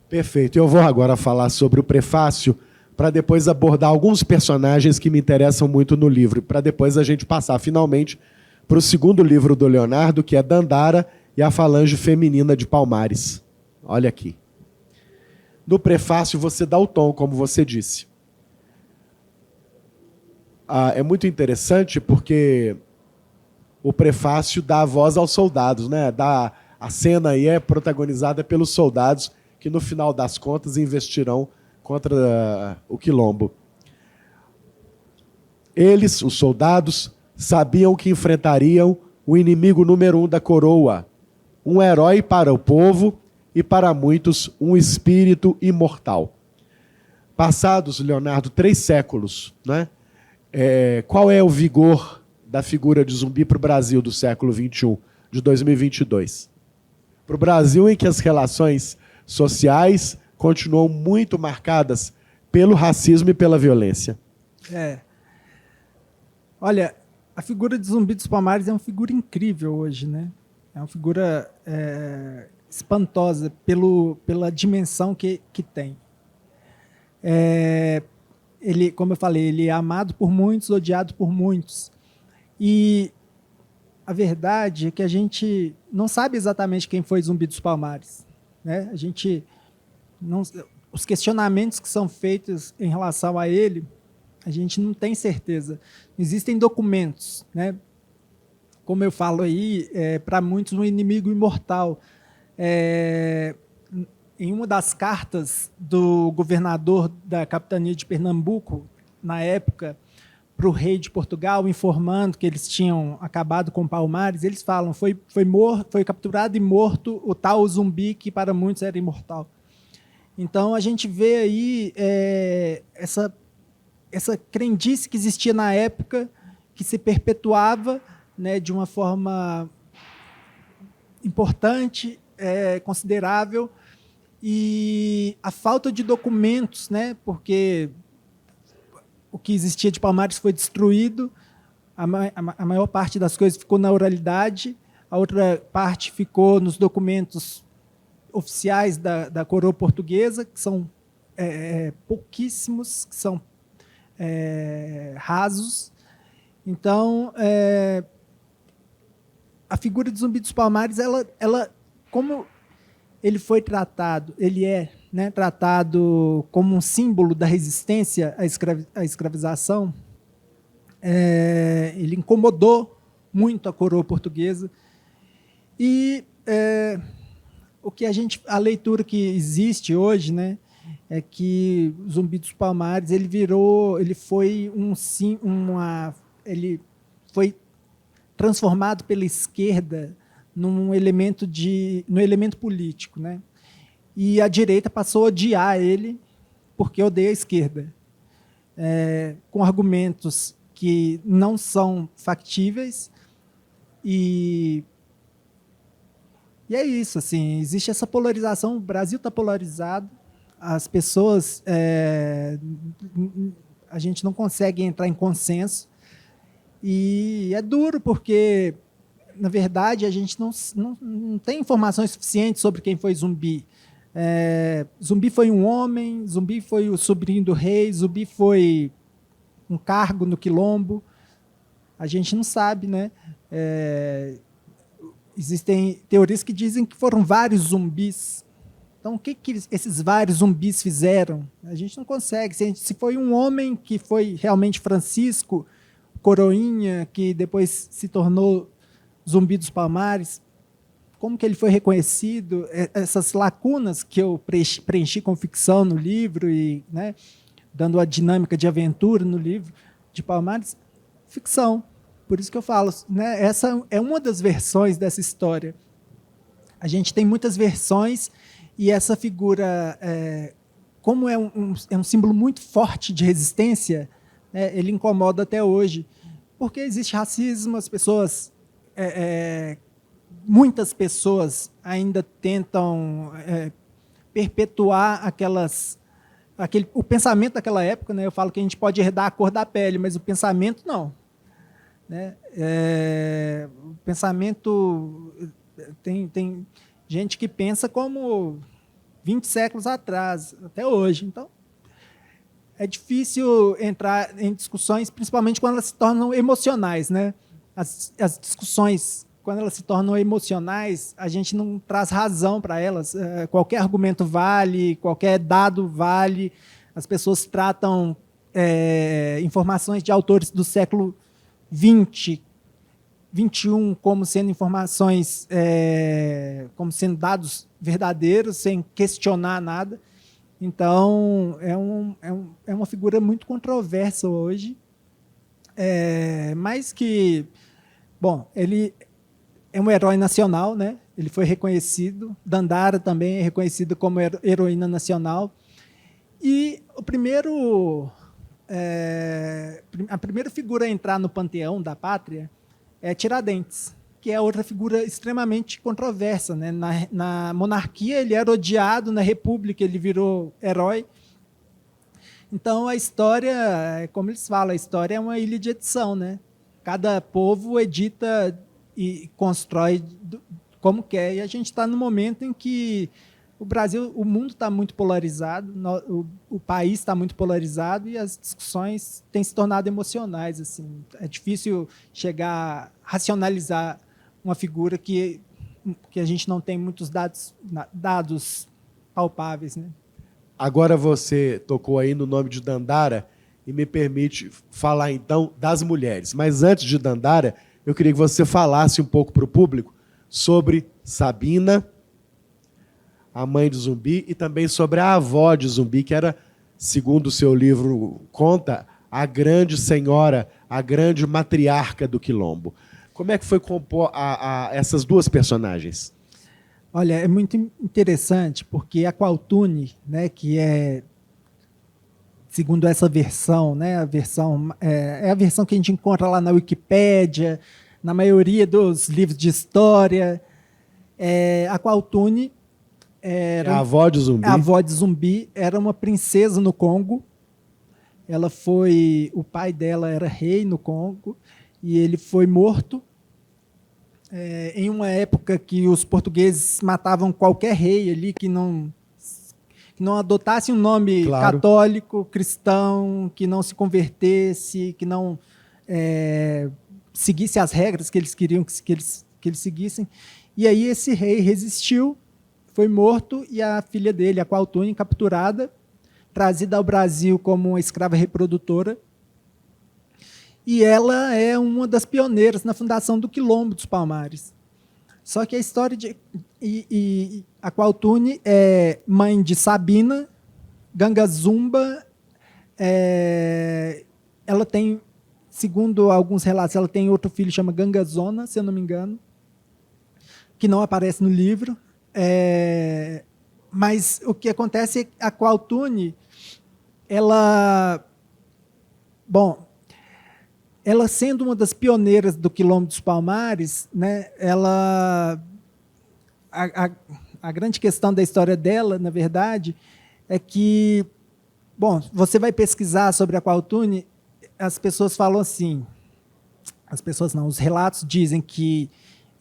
Perfeito. Eu vou agora falar sobre o prefácio para depois abordar alguns personagens que me interessam muito no livro, para depois a gente passar finalmente para o segundo livro do Leonardo, que é Dandara e a Falange Feminina de Palmares. Olha aqui. No prefácio você dá o tom, como você disse. É muito interessante porque o prefácio dá a voz aos soldados, né? A cena aí é protagonizada pelos soldados que, no final das contas, investirão contra o Quilombo. Eles, os soldados, sabiam que enfrentariam o inimigo número 1 da coroa, um herói para o povo e, para muitos, um espírito imortal. Passados, Leonardo, 3 séculos, né? Qual é o vigor da figura de Zumbi para o Brasil do século XXI, de 2022? Para o Brasil em que as relações sociais continuam muito marcadas pelo racismo e pela violência. Olha, a figura de Zumbi dos Palmares é uma figura incrível hoje, né? É uma figura espantosa pela dimensão que tem. Ele, como eu falei, ele é amado por muitos, odiado por muitos. E a verdade é que a gente não sabe exatamente quem foi Zumbi dos Palmares, né? A gente não, os questionamentos que são feitos em relação a ele, a gente não tem certeza. Existem documentos, né? Como eu falo aí, para muitos um inimigo imortal. Em uma das cartas do governador da capitania de Pernambuco, na época, para o rei de Portugal, informando que eles tinham acabado com Palmares, eles falam, foi capturado e morto o tal Zumbi, que para muitos era imortal. Então, a gente vê aí essa crendice que existia na época, que se perpetuava, né, de uma forma importante, considerável, e a falta de documentos, né, porque o que existia de Palmares foi destruído, a maior parte das coisas ficou na oralidade, a outra parte ficou nos documentos oficiais da coroa portuguesa, que são pouquíssimos, que são rasos. Então, a figura de Zumbi dos Palmares, ela como ele foi tratado, ele é, né, tratado como um símbolo da resistência à escravização, ele incomodou muito a coroa portuguesa. E a leitura que existe hoje, né, é que o Zumbi dos Palmares ele foi transformado pela esquerda no elemento político, né? E a direita passou a odiar ele porque odeia a esquerda, com argumentos que não são factíveis. E é isso, assim, existe essa polarização, o Brasil está polarizado, as pessoas, a gente não consegue entrar em consenso, e é duro porque, na verdade, a gente não tem informações suficientes sobre quem foi Zumbi. Zumbi foi um homem, Zumbi foi o sobrinho do rei, Zumbi foi um cargo no Quilombo, a gente não sabe, né? Existem teorias que dizem que foram vários zumbis. Então, o que esses vários zumbis fizeram? A gente não consegue. Se foi um homem que foi realmente Francisco Coroinha, que depois se tornou Zumbi dos Palmares, como que ele foi reconhecido? Essas lacunas que eu preenchi com ficção no livro, e, né, dando a dinâmica de aventura no livro de Palmares, ficção. Por isso que eu falo, né, essa é uma das versões dessa história. A gente tem muitas versões, e essa figura, como é um símbolo muito forte de resistência, ele incomoda até hoje, porque existe racismo, as pessoas muitas pessoas ainda tentam perpetuar o pensamento daquela época, né? Eu falo que a gente pode herdar a cor da pele, mas o pensamento não, né? O pensamento tem gente que pensa como 20 séculos atrás, até hoje. Então, é difícil entrar em discussões, principalmente quando elas se tornam emocionais, né? As discussões, quando elas se tornam emocionais, a gente não traz razão para elas. Qualquer argumento vale, qualquer dado vale. As pessoas tratam informações de autores do século XX, XXI como sendo informações, como sendo dados verdadeiros, sem questionar nada. Então, é uma figura muito controversa hoje, mas que, bom, ele é um herói nacional, né? Ele foi reconhecido. Dandara também é reconhecida como heroína nacional. E a primeira figura a entrar no panteão da pátria é Tiradentes, que é outra figura extremamente controversa, né? Na monarquia ele era odiado, na república ele virou herói. Então a história, como eles falam, a história é uma ilha de edição, né? Cada povo edita e constrói como quer. E a gente está no momento em que o mundo está muito polarizado, o país está muito polarizado e as discussões têm se tornado emocionais. Assim. É difícil chegar a racionalizar uma figura que a gente não tem muitos dados palpáveis, né? Agora você tocou aí no nome de Dandara e me permite falar, então, das mulheres. Mas antes de Dandara, eu queria que você falasse um pouco para o público sobre Sabina, a mãe de Zumbi, e também sobre a avó de Zumbi, que era, segundo o seu livro conta, a grande senhora, a grande matriarca do Quilombo. Como é que foi compor essas duas personagens? Olha, é muito interessante, porque a Qualtune, né, que é, segundo essa versão, né, a versão que a gente encontra lá na Wikipédia, na maioria dos livros de história, a Qualtune era a avó de Zumbi. A avó de Zumbi era uma princesa no Congo. O pai dela era rei no Congo e ele foi morto em uma época que os portugueses matavam qualquer rei ali que não adotasse um nome católico, cristão, que não se convertesse, que não seguisse as regras que eles queriam que eles seguissem. E aí esse rei resistiu, foi morto, e a filha dele, a Qualtune, capturada, trazida ao Brasil como uma escrava reprodutora. E ela é uma das pioneiras na fundação do Quilombo dos Palmares. Só que a história a Qualtune é mãe de Sabina, Gangazumba. Ela tem, segundo alguns relatos, ela tem outro filho, chama Gangazona, se eu não me engano, que não aparece no livro. Mas o que acontece é que a Qualtune, ela sendo uma das pioneiras do Quilombo dos Palmares, né, a grande questão da história dela, na verdade, é que, você vai pesquisar sobre a Qualtune, as pessoas falam assim, os relatos dizem que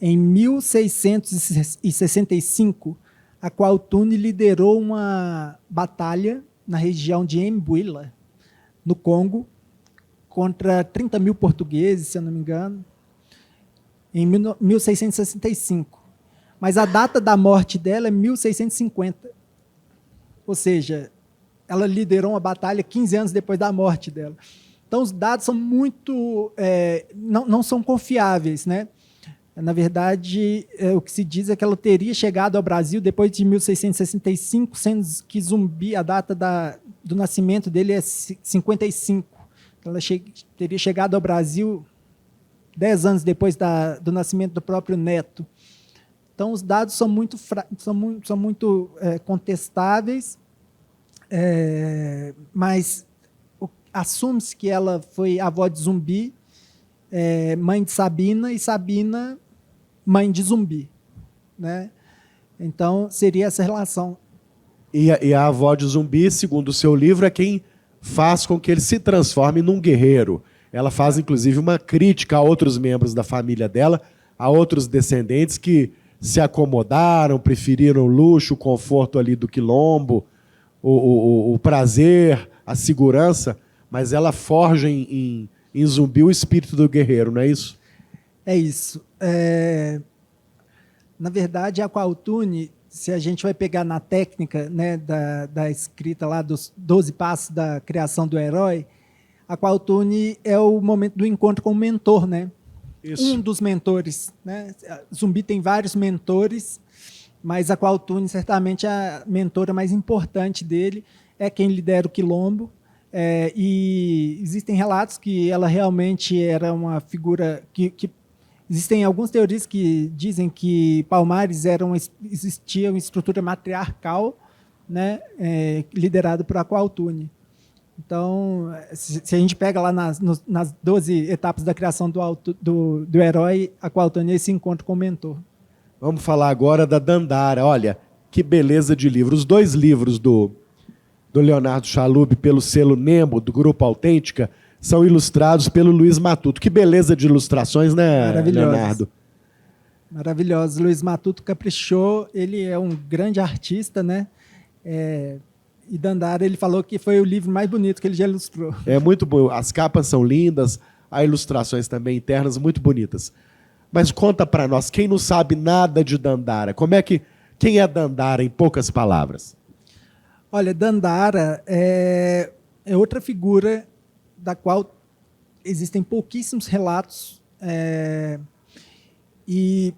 em 1665, a Qualtune liderou uma batalha na região de Mbuila, no Congo, contra 30 mil portugueses, se eu não me engano, em 1665. Mas a data da morte dela é 1650. Ou seja, ela liderou uma batalha 15 anos depois da morte dela. Então, os dados são muito... não são confiáveis, né? Na verdade, o que se diz é que ela teria chegado ao Brasil depois de 1665, sendo que Zumbi, a data do nascimento dele é 55. Ela teria chegado ao Brasil 10 anos depois do nascimento do próprio neto. Então, os dados são muito contestáveis, mas assume-se que ela foi avó de Zumbi, mãe de Sabina, e Sabina mãe de Zumbi, né? Então, seria essa relação. E a avó de Zumbi, segundo o seu livro, é quem faz com que ele se transforme num guerreiro. Ela faz, inclusive, uma crítica a outros membros da família dela, a outros descendentes que se acomodaram, preferiram o luxo, o conforto ali do quilombo, o prazer, a segurança, mas ela forja em Zumbi o espírito do guerreiro, não é isso? É isso. Na verdade, a Kwauthuni, se a gente vai pegar na técnica, né, da escrita lá dos 12 passos da criação do herói, a Kwauthuni é o momento do encontro com o mentor, né? Isso. Um dos mentores, né? Zumbi tem vários mentores, mas a Kwauthuni, certamente, a mentora mais importante dele é quem lidera o quilombo. E existem relatos que ela realmente era uma figura que existem algumas teorias que dizem que Palmares existia uma estrutura matriarcal, né, liderada por a Kwauthuni. Então, se a gente pega lá nas 12 etapas da criação do herói, a Kwauthuni é esse encontro com o mentor. Vamos falar agora da Dandara. Olha, que beleza de livro. Os 2 livros do Leonardo Chalub, pelo selo Nemo, do Grupo Autêntica, são ilustrados pelo Luiz Matuto. Que beleza de ilustrações, né, Leonardo? Maravilhoso. Luiz Matuto caprichou, ele é um grande artista, né? E Dandara, ele falou que foi o livro mais bonito que ele já ilustrou. É muito bom. As capas são lindas, há ilustrações também internas muito bonitas. Mas conta para nós, quem não sabe nada de Dandara, quem é Dandara, em poucas palavras? Olha, Dandara é outra figura da qual existem pouquíssimos relatos. E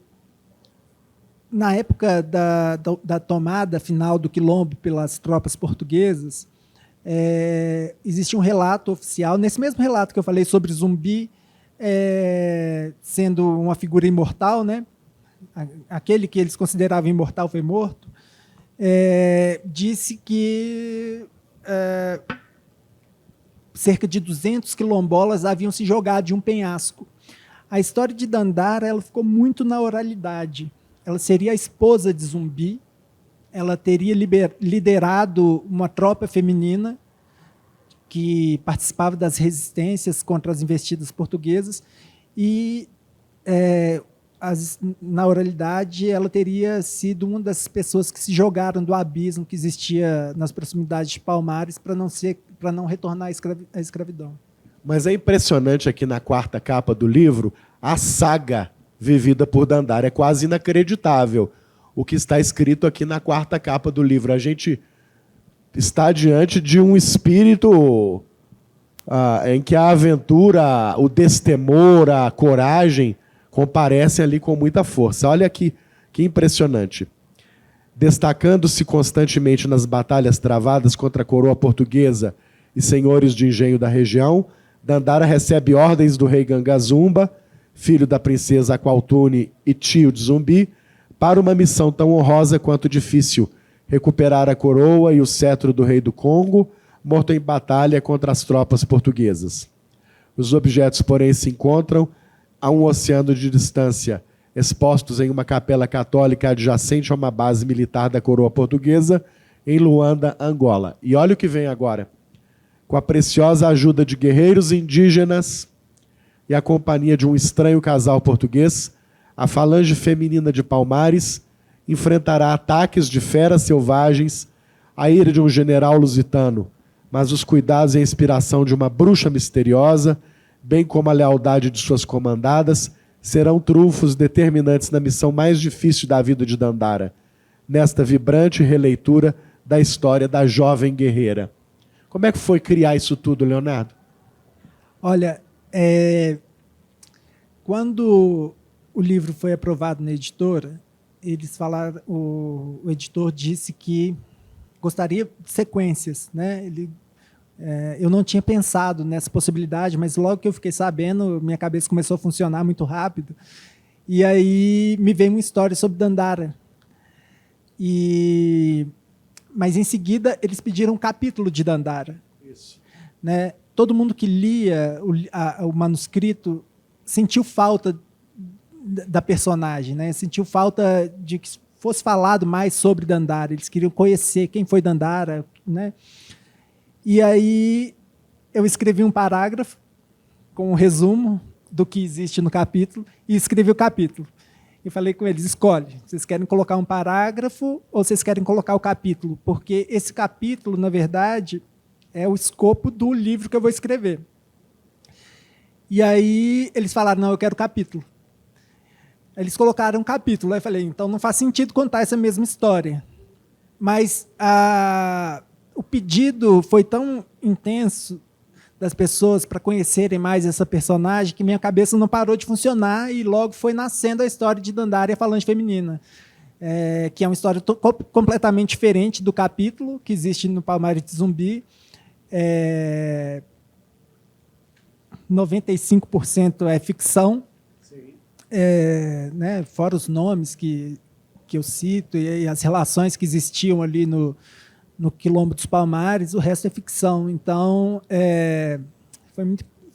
na época da tomada final do quilombo pelas tropas portuguesas, existe um relato oficial, nesse mesmo relato que eu falei sobre Zumbi, sendo uma figura imortal, né? Aquele que eles consideravam imortal foi morto, disse que cerca de 200 quilombolas haviam se jogado de um penhasco. A história de Dandara, ela ficou muito na oralidade. Ela seria a esposa de Zumbi, ela teria liderado uma tropa feminina que participava das resistências contra as investidas portuguesas e, na oralidade, ela teria sido uma das pessoas que se jogaram do abismo que existia nas proximidades de Palmares para não retornar à escravidão. Mas é impressionante aqui na 4ª capa do livro a saga vivida por Dandara. É quase inacreditável o que está escrito aqui na 4ª capa do livro. A gente está diante de um espírito em que a aventura, o destemor, a coragem comparecem ali com muita força. Olha aqui, que impressionante. Destacando-se constantemente nas batalhas travadas contra a coroa portuguesa e senhores de engenho da região, Dandara recebe ordens do rei Gangazumba, filho da princesa Kwauthuni e tio de Zumbi, para uma missão tão honrosa quanto difícil: recuperar a coroa e o cetro do rei do Congo, morto em batalha contra as tropas portuguesas. Os objetos, porém, se encontram a um oceano de distância, expostos em uma capela católica adjacente a uma base militar da coroa portuguesa, em Luanda, Angola. E olha o que vem agora. Com a preciosa ajuda de guerreiros indígenas e a companhia de um estranho casal português, a falange feminina de Palmares enfrentará ataques de feras selvagens, a ira de um general lusitano, mas os cuidados e a inspiração de uma bruxa misteriosa, bem como a lealdade de suas comandadas, serão trunfos determinantes na missão mais difícil da vida de Dandara, nesta vibrante releitura da história da jovem guerreira. Como é que foi criar isso tudo, Leonardo? Olha, quando o livro foi aprovado na editora, eles falaram, o editor disse que gostaria de sequências, né? Eu não tinha pensado nessa possibilidade, mas logo que eu fiquei sabendo, minha cabeça começou a funcionar muito rápido. E aí me veio uma história sobre Dandara. Mas em seguida eles pediram um capítulo de Dandara. Isso. Né? Todo mundo que lia o manuscrito sentiu falta da personagem, né? Sentiu falta de que fosse falado mais sobre Dandara. Eles queriam conhecer quem foi Dandara, né? E aí eu escrevi um parágrafo com um resumo do que existe no capítulo e escrevi o capítulo. E falei com eles, escolhe, vocês querem colocar um parágrafo ou vocês querem colocar o capítulo? Porque esse capítulo, na verdade, é o escopo do livro que eu vou escrever. E aí eles falaram, não, eu quero capítulo. Eles colocaram um capítulo. Aí eu falei, então não faz sentido contar essa mesma história. Mas o pedido foi tão intenso das pessoas para conhecerem mais essa personagem que minha cabeça não parou de funcionar e logo foi nascendo a história de Dandara e a Falange Feminina, que é uma história completamente diferente do capítulo que existe no Palmares de Zumbi. 95% é ficção, né, fora os nomes que eu cito e as relações que existiam ali no Quilombo dos Palmares, o resto é ficção. Então, foi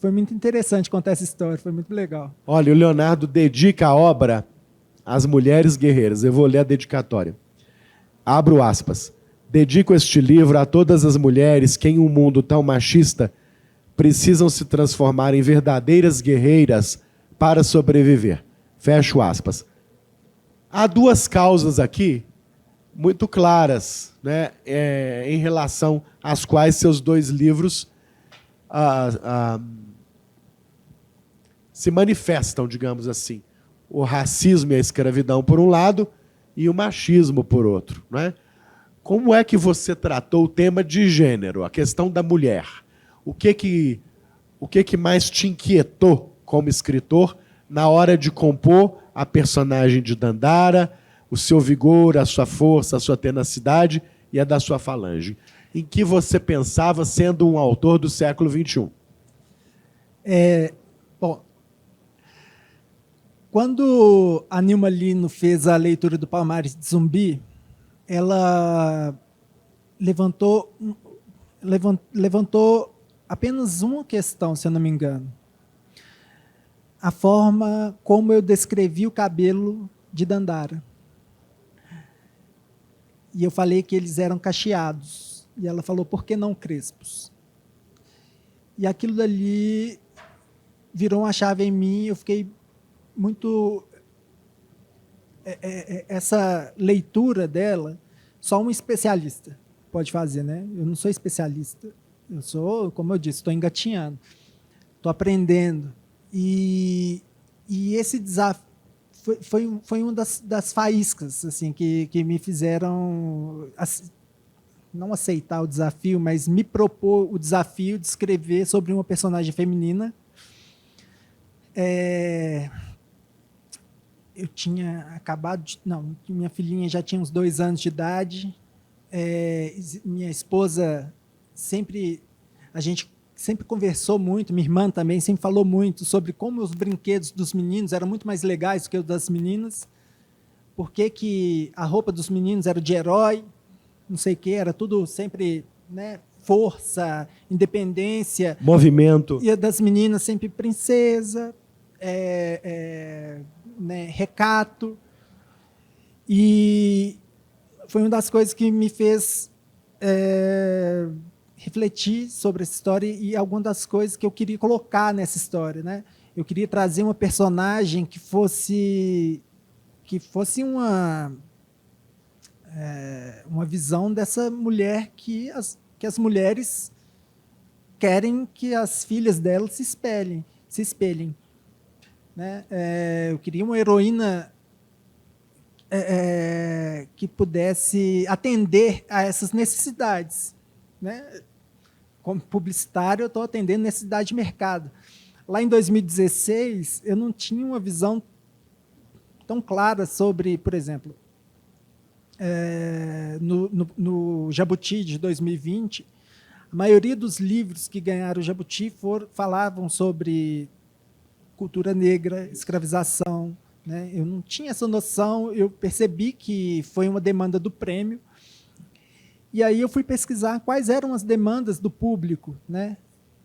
muito interessante contar essa história, foi muito legal. Olha, o Leonardo dedica a obra às mulheres guerreiras. Eu vou ler a dedicatória. Abro aspas. Dedico este livro a todas as mulheres que, em um mundo tão machista, precisam se transformar em verdadeiras guerreiras para sobreviver. Fecho aspas. Há duas causas aqui muito claras, né, em relação às quais seus dois livros se manifestam, digamos assim. O racismo e a escravidão, por um lado, e o machismo, por outro. Né? Como é que você tratou o tema de gênero, a questão da mulher? O que mais te inquietou como escritor na hora de compor a personagem de Dandara, o seu vigor, a sua força, a sua tenacidade e a da sua falange? Em que você pensava sendo um autor do século XXI? Bom, quando a Nilma Lino fez a leitura do Palmares de Zumbi, ela levantou apenas uma questão, se eu não me engano. A forma como eu descrevi o cabelo de Dandara. E eu falei que eles eram cacheados. E ela falou, por que não crespos? E aquilo dali virou uma chave em mim. Eu fiquei muito... Essa leitura dela, só um especialista pode fazer, né? Eu não sou especialista. Eu sou, como eu disse, estou engatinhando. Estou aprendendo. E esse desafio foi uma das faíscas assim, que me fizeram não aceitar o desafio, mas me propor o desafio de escrever sobre uma personagem feminina. Eu tinha acabado de... Não, minha filhinha já tinha uns 2 anos de idade. Minha esposa a gente sempre conversou muito, minha irmã também sempre falou muito sobre como os brinquedos dos meninos eram muito mais legais do que os das meninas, por que a roupa dos meninos era de herói, não sei o que, era tudo sempre, né, força, independência. Movimento. E a das meninas sempre princesa, né, recato. E foi uma das coisas que me fez refletir sobre essa história e algumas das coisas que eu queria colocar nessa história, né? Eu queria trazer uma personagem que fosse uma visão dessa mulher que as mulheres querem que as filhas delas se espelhem, né? Eu queria uma heroína que pudesse atender a essas necessidades, né? Como publicitário, eu estou atendendo necessidade de mercado. Lá em 2016, eu não tinha uma visão tão clara sobre, por exemplo, no Jabuti de 2020, a maioria dos livros que ganharam o Jabuti falavam sobre cultura negra, escravização, né? Eu não tinha essa noção, eu percebi que foi uma demanda do prêmio. E aí eu fui pesquisar quais eram as demandas do público, né?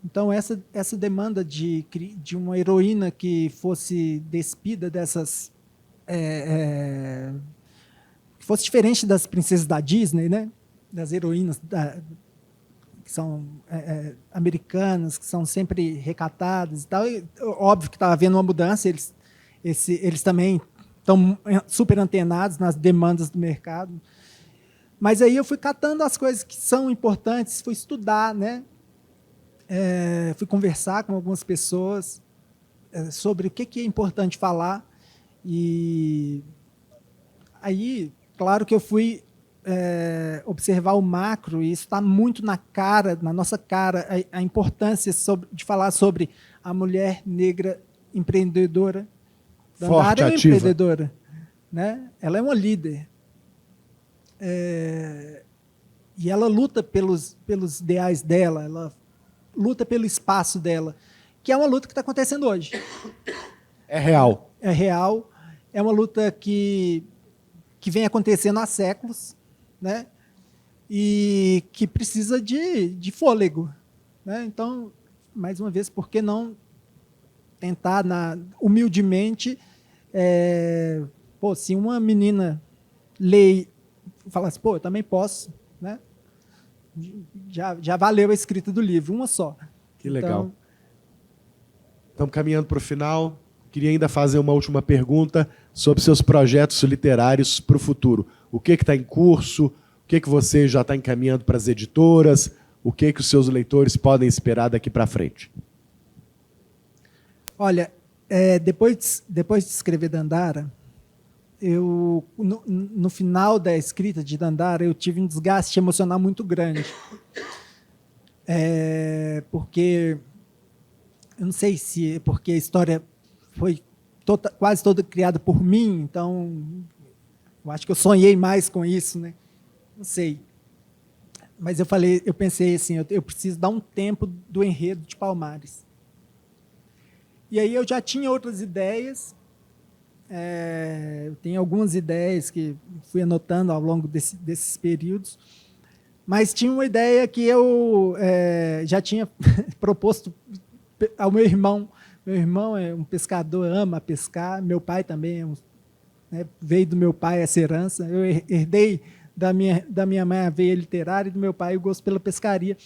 Então, essa demanda de uma heroína que fosse despida dessas... que fosse diferente das princesas da Disney, né? Das heroínas que são americanas, que são sempre recatadas e tal. E, óbvio que está havendo uma mudança, eles também estão super antenados nas demandas do mercado. Mas aí eu fui catando as coisas que são importantes, fui estudar, né? Fui conversar com algumas pessoas sobre o que é importante falar. E aí, claro que eu fui observar o macro, e isso está muito na nossa cara, a importância de falar sobre a mulher negra empreendedora. Forte, Dandara é uma ativa. empreendedora, né? Ela é uma líder. E ela luta pelos ideais dela, ela luta pelo espaço dela, que é uma luta que está acontecendo hoje. É real. É real, é uma luta que vem acontecendo há séculos, né? E que precisa de fôlego, né? Então, mais uma vez, por que não tentar, humildemente, se uma menina lê e fala assim, eu também posso, né? Já valeu a escrita do livro, uma só. Que legal. Estamos caminhando para o final. Queria ainda fazer uma última pergunta sobre seus projetos literários para o futuro. O que está em curso? O que você já está encaminhando para as editoras? O que os seus leitores podem esperar daqui para frente? Olha, depois de escrever Dandara, no final da escrita de Dandara, eu tive um desgaste emocional muito grande. Porque, eu não sei se é porque a história foi quase toda criada por mim, então eu acho que eu sonhei mais com isso, né? Não sei. Mas eu pensei assim, eu preciso dar um tempo do enredo de Palmares. E aí eu já tinha outras ideias, eu tenho algumas ideias que fui anotando ao longo desses períodos, mas tinha uma ideia que eu já tinha proposto ao meu irmão. Meu irmão é um pescador, ama pescar. Meu pai também veio do meu pai essa herança. Eu herdei da minha mãe a veia literária e do meu pai o gosto pela pescaria.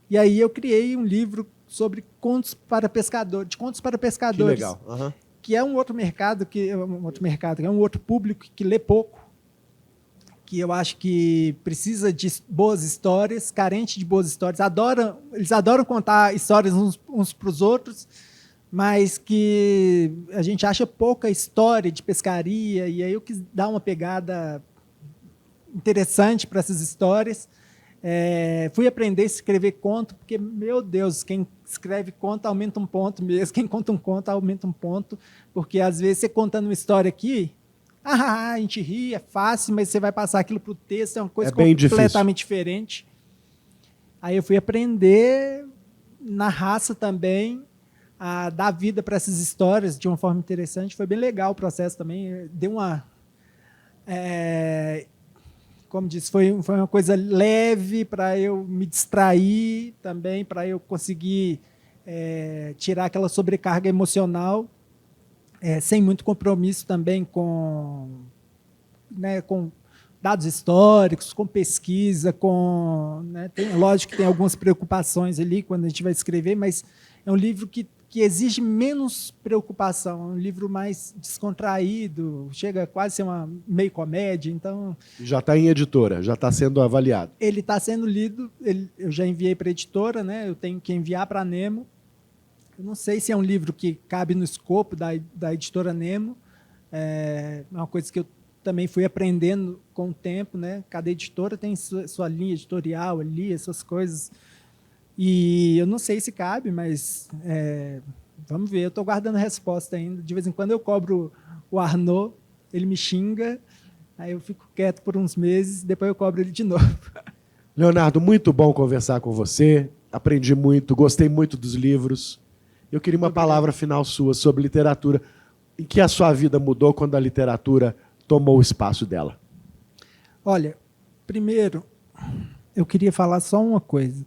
E aí eu criei um livro sobre contos para pescadores, de contos para pescadores. Que legal. Uhum. Que é um outro mercado, é um outro público que lê pouco, que eu acho que precisa de boas histórias, carente de boas histórias. Eles adoram contar histórias uns para os outros, mas que a gente acha pouca história de pescaria, e aí eu quis dar uma pegada interessante para essas histórias. Fui aprender a escrever conto, porque, meu Deus, quem escreve conto aumenta um ponto mesmo, quem conta um conto aumenta um ponto, porque às vezes você contando uma história aqui, a gente ri, é fácil, mas você vai passar aquilo para o texto, é uma coisa completamente diferente. Aí eu fui aprender na raça também, a dar vida para essas histórias de uma forma interessante. Foi bem legal o processo também. Deu uma... como disse, foi uma coisa leve para eu me distrair também, para eu conseguir tirar aquela sobrecarga emocional, sem muito compromisso também com dados históricos, com pesquisa, lógico que tem algumas preocupações ali quando a gente vai escrever, mas é um livro que exige menos preocupação, é um livro mais descontraído, chega quase a ser uma meio comédia, então... Já está em editora, já está sendo avaliado. Ele está sendo lido, eu já enviei para a editora, né? Eu tenho que enviar para a Nemo. Eu não sei se é um livro que cabe no escopo da editora Nemo, é uma coisa que eu também fui aprendendo com o tempo, né? Cada editora tem sua linha editorial ali, essas coisas... E eu não sei se cabe, mas vamos ver. Eu estou guardando a resposta ainda. De vez em quando eu cobro o Arnaud, ele me xinga, aí eu fico quieto por uns meses, depois eu cobro ele de novo. Leonardo, muito bom conversar com você. Aprendi muito, gostei muito dos livros. Eu queria uma palavra final sua sobre literatura. Em que a sua vida mudou quando a literatura tomou o espaço dela? Olha, primeiro, eu queria falar só uma coisa.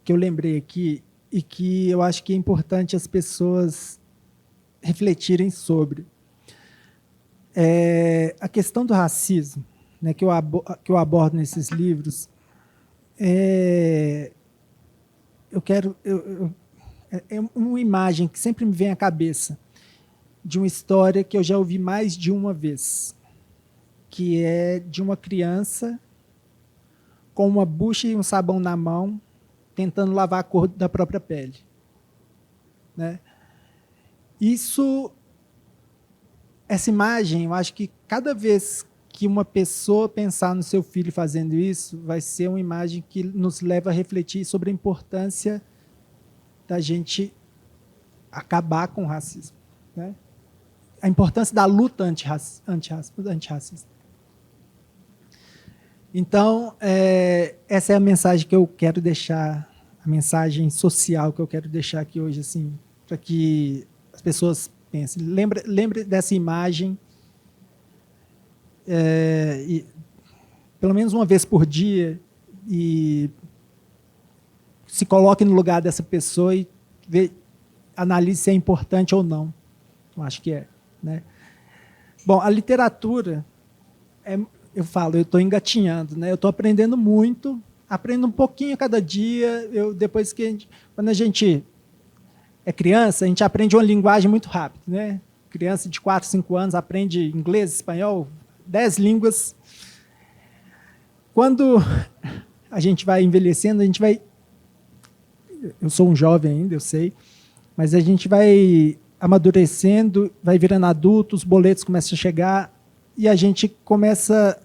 que eu lembrei aqui e que eu acho que é importante as pessoas refletirem sobre. A questão do racismo, né, que eu abordo nesses livros, é uma imagem que sempre me vem à cabeça de uma história que eu já ouvi mais de uma vez, que é de uma criança com uma bucha e um sabão na mão, tentando lavar a cor da própria pele. Né? Essa imagem, eu acho que cada vez que uma pessoa pensar no seu filho fazendo isso, vai ser uma imagem que nos leva a refletir sobre a importância da gente acabar com o racismo. Né? A importância da luta antirracista. Então, essa é a mensagem que eu quero deixar, a mensagem social que eu quero deixar aqui hoje, assim, para que as pessoas pensem. Lembre dessa imagem, pelo menos uma vez por dia, e se coloque no lugar dessa pessoa e analise se é importante ou não. Eu acho que é. Né? Bom, a literatura, eu estou engatinhando, né? Eu estou aprendendo muito, aprendo um pouquinho a cada dia. Quando a gente é criança, a gente aprende uma linguagem muito rápido. Né? Criança de 4, 5 anos aprende inglês, espanhol, 10 línguas. Quando a gente vai envelhecendo, eu sou um jovem ainda, eu sei, mas a gente vai amadurecendo, vai virando adulto, os boletos começam a chegar e a gente começa,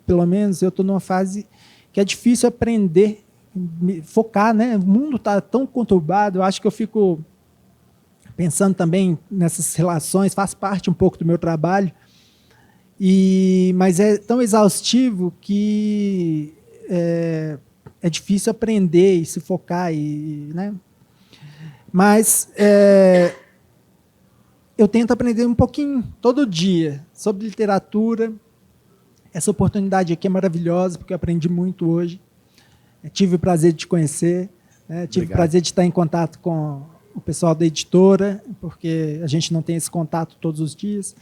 pelo menos, eu estou numa fase que é difícil aprender, focar, né? O mundo está tão conturbado, eu acho que eu fico pensando também nessas relações, faz parte um pouco do meu trabalho, mas é tão exaustivo que é difícil aprender e se focar. Né? Mas eu tento aprender um pouquinho todo dia sobre literatura. Essa oportunidade aqui é maravilhosa, porque eu aprendi muito hoje. Eu tive o prazer de te conhecer, né? Tive o prazer de estar em contato com o pessoal da editora, porque a gente não tem esse contato todos os dias.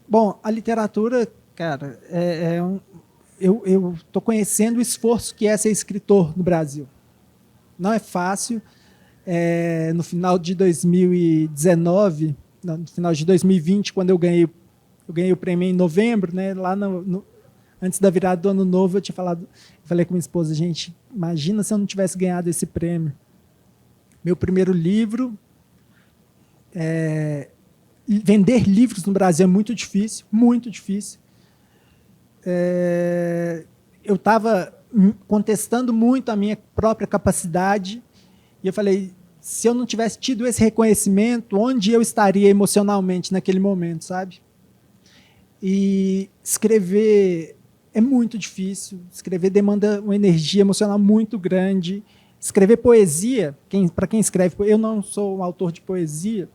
Bom, a literatura, cara, eu estou conhecendo o esforço que é ser escritor no Brasil. Não é fácil. No final de 2019, no final de 2020, quando eu ganhei o prêmio em novembro, né, lá antes da virada do ano novo, eu falei com minha esposa, gente, imagina se eu não tivesse ganhado esse prêmio. Meu primeiro livro, vender livros no Brasil é muito difícil, muito difícil. Eu estava contestando muito a minha própria capacidade e eu falei, se eu não tivesse tido esse reconhecimento, onde eu estaria emocionalmente naquele momento, sabe? E escrever é muito difícil, escrever demanda uma energia emocional muito grande. Escrever poesia, para quem escreve, eu não sou um autor de poesia,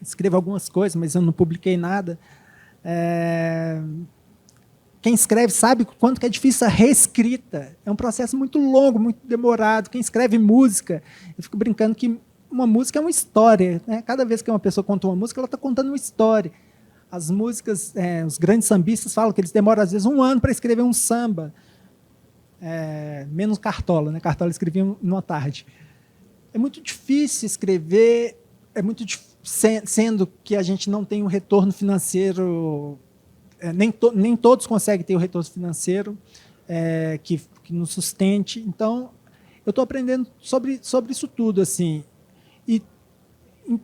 escrevo algumas coisas, mas eu não publiquei nada. Quem escreve sabe o quanto que é difícil a reescrita. É um processo muito longo, muito demorado. Quem escreve música, eu fico brincando que uma música é uma história. Né? Cada vez que uma pessoa conta uma música, ela está contando uma história. As músicas, os grandes sambistas falam que eles demoram, às vezes, 1 ano para escrever um samba. Menos Cartola, né? Cartola escrevia numa tarde. É muito difícil escrever, sendo que a gente não tem um retorno financeiro... Nem todos conseguem ter o retorno financeiro que nos sustente. Então, eu estou aprendendo sobre isso tudo. Assim. E,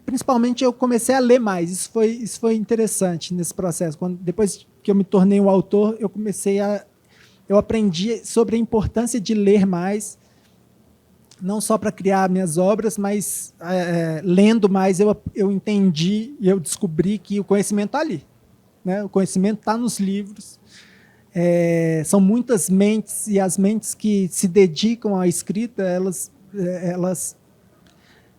principalmente, eu comecei a ler mais. Isso foi interessante nesse processo. Depois que eu me tornei um autor, eu aprendi sobre a importância de ler mais, não só para criar minhas obras, mas, lendo mais, eu entendi e eu descobri que o conhecimento está ali. Né? O conhecimento está nos livros. São muitas mentes, e as mentes que se dedicam à escrita, elas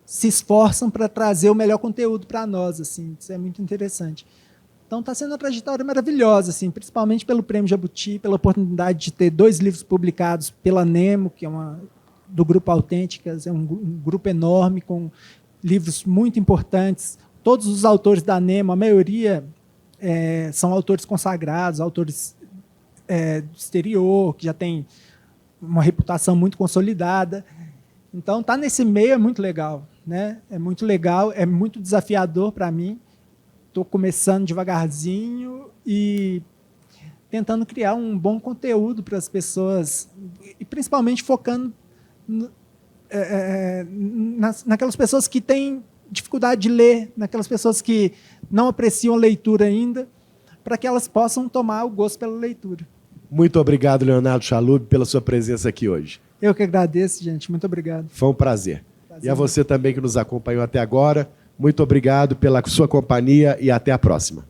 se esforçam para trazer o melhor conteúdo para nós. Assim. Isso é muito interessante. Então está sendo uma trajetória maravilhosa, assim, principalmente pelo Prêmio Jabuti, pela oportunidade de ter 2 livros publicados pela Nemo, que é do Grupo Autênticas, é um grupo enorme, com livros muito importantes. Todos os autores da Nemo, a maioria são autores consagrados, autores do exterior, que já têm uma reputação muito consolidada. Então, estar nesse meio é muito legal, né? É muito legal, é muito desafiador para mim. Estou começando devagarzinho e tentando criar um bom conteúdo para as pessoas, e principalmente focando naquelas pessoas que têm dificuldade de ler, naquelas pessoas que não apreciam a leitura ainda, para que elas possam tomar o gosto pela leitura. Muito obrigado, Leonardo Chalub, pela sua presença aqui hoje. Eu que agradeço, gente. Muito obrigado. Foi um prazer. E a você também que nos acompanhou até agora, muito obrigado pela sua companhia e até a próxima.